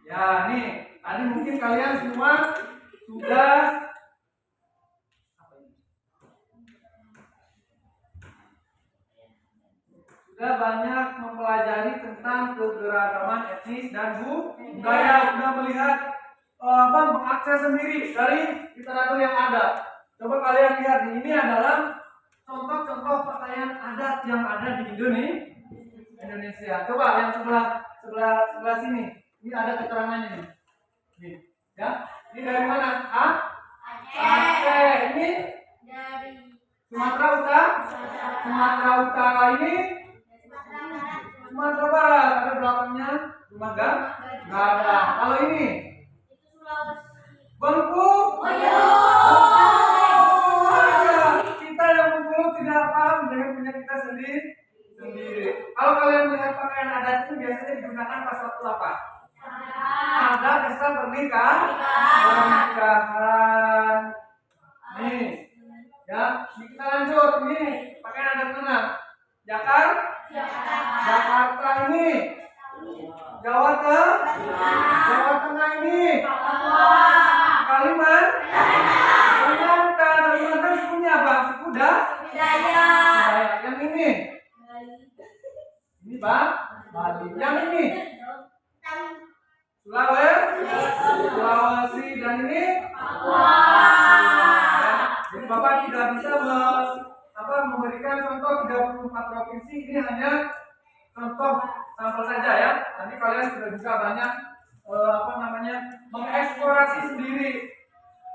Ya, nih, tadi mungkin kalian semua sudah banyak mempelajari tentang keberagaman etnis dan budaya, sudah melihat mengakses sendiri dari literatur yang ada. Coba kalian lihat, ini adalah contoh-contoh pakaian adat yang ada di Indonesia. Coba yang sebelah sini. Ini ada keterangannya nih. Nih, ya. Ini dari mana? Aceh. Ini Dari Sumatera Utara. Sumatera Utara ini Sumatera Barat. Ada belakangnya Sumatera. Nggak ada. Kalau ini Bengkulu. Kita yang Bengkulu tidak paham dengan punya kita sendiri. Kalau kalian melihat pakaian adat itu biasanya digunakan pas waktu apa? Ada pesta pernikahan. Nih, ya, kita lanjut. Ini pakaian adat mana? Jakarta ini. Jawa Tengah ini. Kalimantan. Kalimantan sukunya apa? Suku Dayak. Yang ini. Ini Bali. Yang ini Sulawesi dan ini jadi Bapak tidak bisa memberikan contoh 34 provinsi, ini hanya contoh sampel saja ya. Nanti kalian sudah bisa banyak mengeksplorasi sendiri.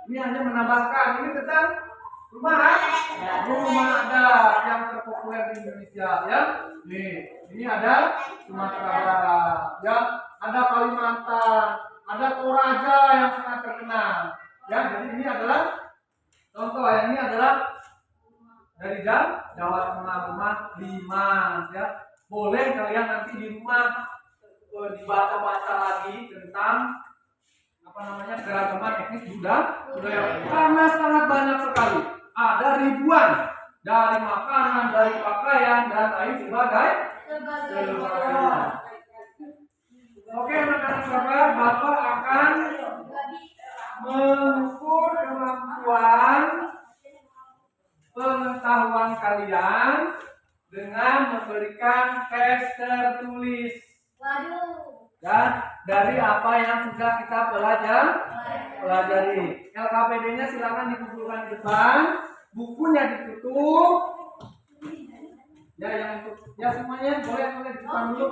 Ini hanya menambahkan, ini tentang rumah adat yang terpopuler di Indonesia ya. Nih, ini ada Sumatera Barat ya, ada Kalimantan, ada Toraja yang sangat terkenal ya. Jadi ini adalah contoh ya, ini adalah dari Jawa Tengah, rumah Limas ya. Boleh kalian nanti di rumah dibaca-baca lagi tentang keragaman etnis budaya, karena sangat banyak sekali, ada ribuan, dari makanan, dari pakaian dan lain sebagainya. Oke anak-anak, Bapak akan mengukur kemampuan pengetahuan kalian dengan memberikan tes tertulis. Dan dari apa yang sudah kita pelajari. LKPD-nya silakan dikumpulkan di depan, bukunya ditutup. Ya semuanya boleh di depan dulu.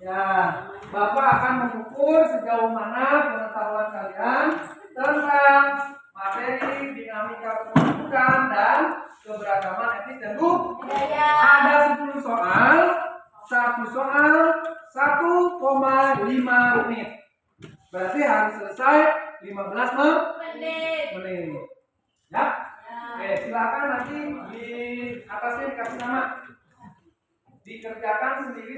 Ya, Bapak akan mengukur sejauh mana pengetahuan kalian tentang materi dinamika pendidikan dan keberagaman etnis dan budaya. Ada 10 soal. Satu soal 1,5 menit. Berarti harus selesai 15 menit. Ya? Oke, silakan nanti di atasnya dikasih nama. Dikerjakan sendiri.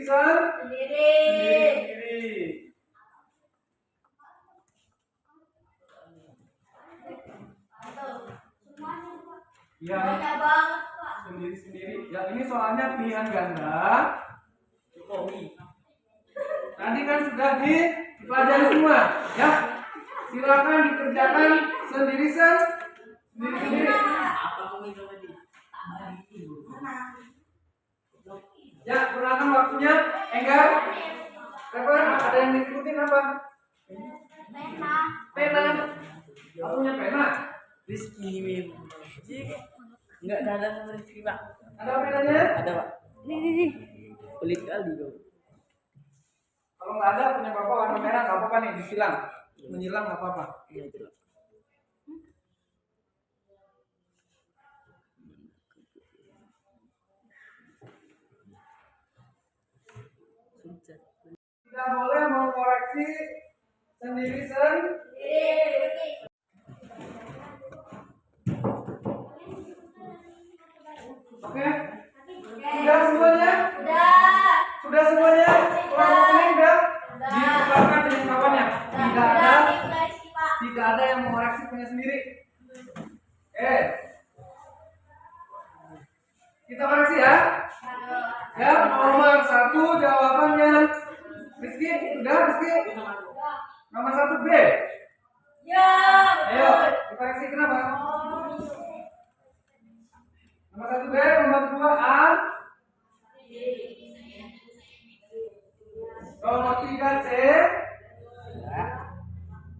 Ya. Sendiri-sendiri. Ya, ini soalnya pilihan ganda. Jokowi. Tadi kan sudah dipelajari semua, ya. Silakan dikerjakan sendiri-sendiri. Apa kamu itu tadi? Ya, gunakan waktunya. Enggar, Revan, ada yang diikutin apa? Pena. Kamu punya pena? Rizky Mim. Enggak ada sama Rizky, Pak. Ada penanya? Ada, Pak. Nih. Pelit kali kau. Kalau nggak ada, punya bapak warna merah nggak apa-apa nih, disilang. Menyilang nggak apa-apa. Iya, itu. Tidak boleh mengoreksi sendiri-sendiri. Oke? Sudah semuanya? Sudah semuanya? Kelompok ini udah ditukarkan dengan kawannya. Tidak ada yang mengoreksi punya sendiri. Kita koreksi ya. Ya, nomor 1 jawabannya Rizky, udah Rizky? Nomor 1 B. Ayo, dikoreksi kenapa? Nomor 1 B, nomor 2 A. Nomor 3 C.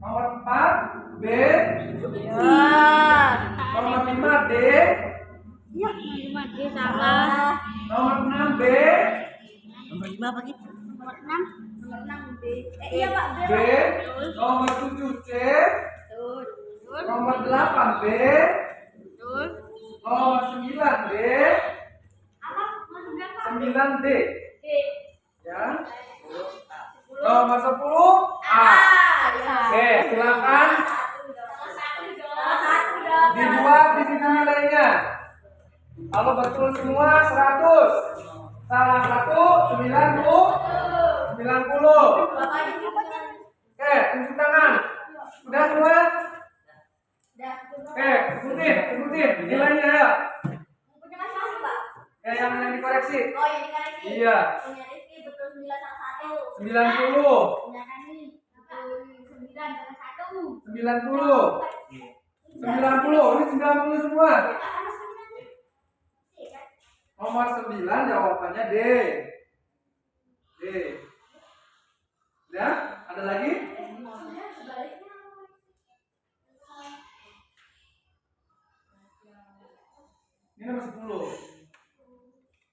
Nomor 4 B. Nomor 5 D. Nomor 6 B. Nomor 5 apa gitu? B. Nomor 7 C. Nomor 8 B. Nomor 9 D. 9 D. Ya. Nomor 10 A. Oke, silakan dibuat di sini nilainya. Kalau betul semua 100, salah satu 90. Oke, tunjuk tangan. Sudah semua? Oke, sebutin nilainya ya. Yang dikoreksi. Iya. 90. 90. Ini 90 semua. Nomor 9 jawabannya D. Ya, ada lagi? Ini nomor 10.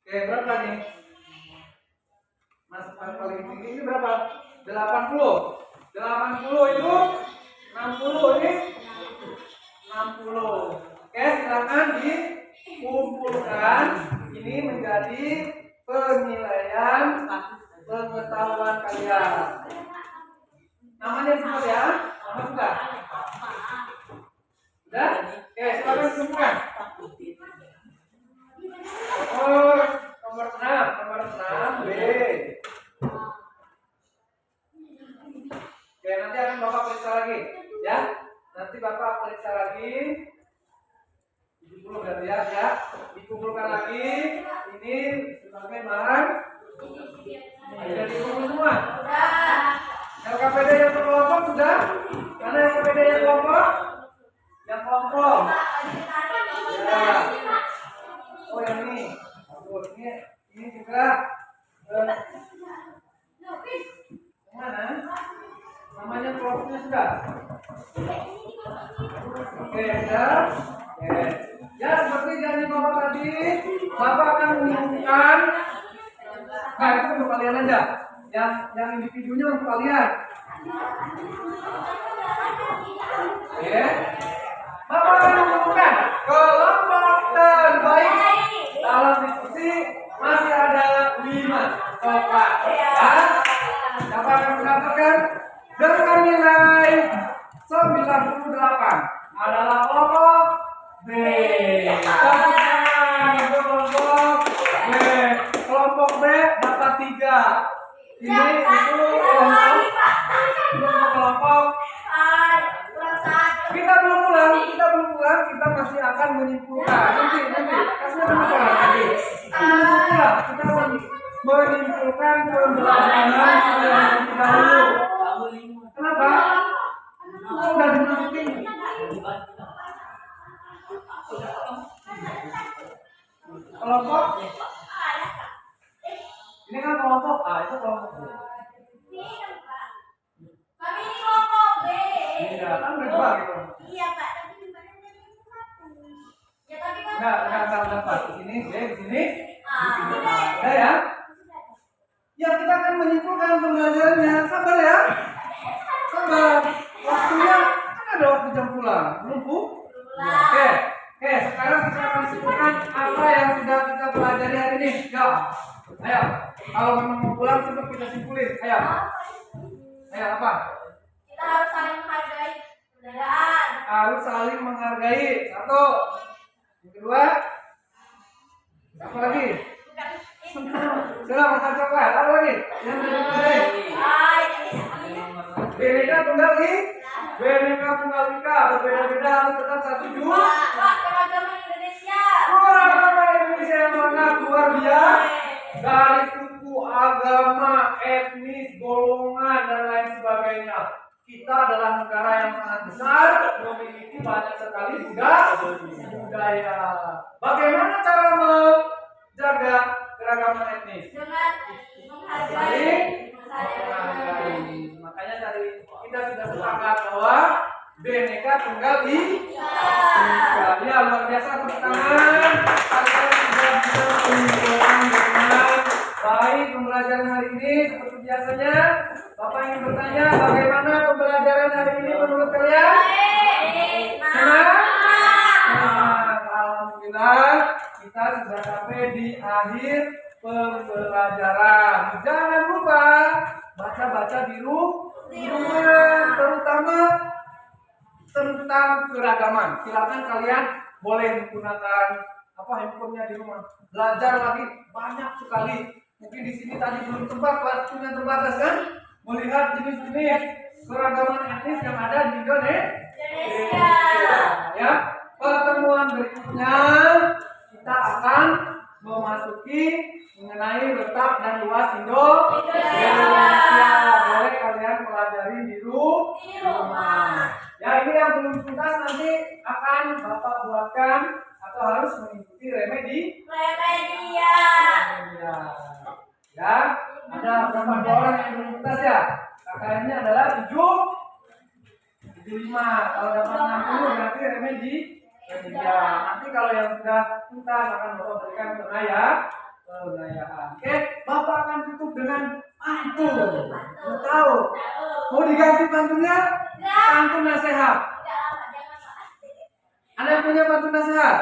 Oke, berapa nih? Mas paling tinggi ini berapa? 80. 80 itu 60 ini 60. Oke, silakan dikumpulkan. Ini menjadi penilaian pengetahuan kalian. Namanya semua ya? Nama sudah? Sudah? Oke, silakan dikumpulkan. Nomor 6 B. Oke, nanti akan Bapak periksa lagi, ya. Nanti Bapak periksa lagi. 70 berarti ya. Dikumpulkan lagi. Ini sebagai bahan. Sudah dikumpul semua. LKPD yang berkelompok sudah? Mana LKPD yang kelompok? Yang kelompok. Ya. Oh, yang ini. Bagus. Ini juga. Mana? Namanya kelompoknya sudah. Oke, ya. Oke. Ya, seperti janji Bapak tadi, Bapak akan menghubungkan. Nah, itu untuk kalian aja. Yang individunya untuk kalian. Oke. Bapak akan menghubungkan kelompok terbaik. Dalam diskusi masih ada 5 coklat. Ya. Siapa akan mendapatkan? Dengan nilai 98 adalah kelompok B. Kelompok B. Kelompok B dapat 3. Ini itu kelompok. Kita belum pulang, kita masih akan menyimpulkan. Nanti kasih teman-teman nanti. Ya, kita menyimpulkan pembelajaran yang dahulu. Kenapa? Udah dimasukin. Kelompok. Ini kan kelompok A, itu kelompok B. Kami ini kelompok B. Iya, kan berdua gitu. Iya Pak, tapi di mana jadi satu? Ya tapi kan. Enggak Pak. Di sini B, di sini. Ah, Di sini sudah. A. Udah ya? Ya kita akan menyimpulkan pembelajarannya. Sabar ya. Sabar. Waktunya kan ada waktu jam pulang. Belum Bu? Oke. Oke, sekarang kita akan simpulkan apa yang sudah kita pelajari hari ini. Ya. Ayo. Kalau memang mau pulang coba kita simpulin. Ayo. Ayo apa? Kita harus saling menghargai perbedaan. Harus saling menghargai. Satu. Yang kedua. Apa lagi? Senang makan coklat. Apa lagi? Yang kedua. Bineka Tunggal Bineka Tunggal Ika. Berbeda-beda harus tetap satu juga. Pak, keragaman Indonesia. Keragaman Indonesia yang sangat luar biasa. Dari suku, agama, etnis, golongan dan lain sebagainya. Kita adalah negara yang sangat besar, memiliki banyak sekali budaya. Bagaimana cara menjaga keragaman etnis? Dengan Saling menghargai. Makanya tadi kita sudah sepakat bahwa Bineka Tunggal Ika. Ya, luar biasa, tepuk tangan. Kalian sudah bisa menyimpulkan dengan baik pembelajaran hari ini seperti biasanya. Bapak ingin bertanya, bagaimana pembelajaran hari ini menurut kalian? Senang? Alhamdulillah, kita sudah sampai di akhir pembelajaran. Jangan lupa baca-baca di rumah, terutama tentang keragaman. Silakan kalian boleh menggunakan handphonenya di rumah. Belajar lagi banyak sekali. Mungkin di sini tadi belum sempat, waktunya terbatas kan? Melihat jenis-jenis keragaman etnis yang ada di Indonesia. Ya, pertemuan berikutnya kita akan memasuki mengenai letak dan luas Indonesia. Boleh kalian pelajari di rumah. Ya, ini yang belum tuntas nanti akan Bapak buatkan atau harus mengikuti remedi. Ya, ada berapa orang yang belum tuntas ya? KKM-nya adalah 75. Kalau dapat 60 berarti remedi. Ya, nanti kalau yang sudah tuntas akan Bapak berikan pengayaan. Oke, Bapak akan tutup dengan pantun. Mau tahu? Mau diganti pantunnya? Pantun nasihat. Ada yang punya pantun nasihat?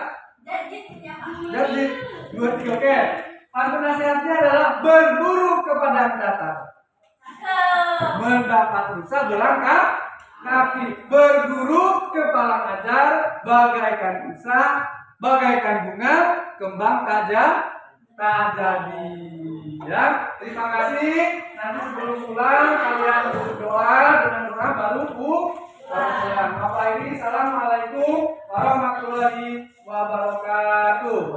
Jadi 2, 3, oke. Pantun nasihatnya adalah berburu kepada mendatang, mendapat rusa berlangkah kaki, berguru kepala ajar, bagaikan rusa, bagaikan bunga, kembang tak jadi. Ya, terima kasih. Nanti sebelum pulang kalian berdoa dengan doa baru pulang. Bapak ini, assalamualaikum warahmatullahi wabarakatuh.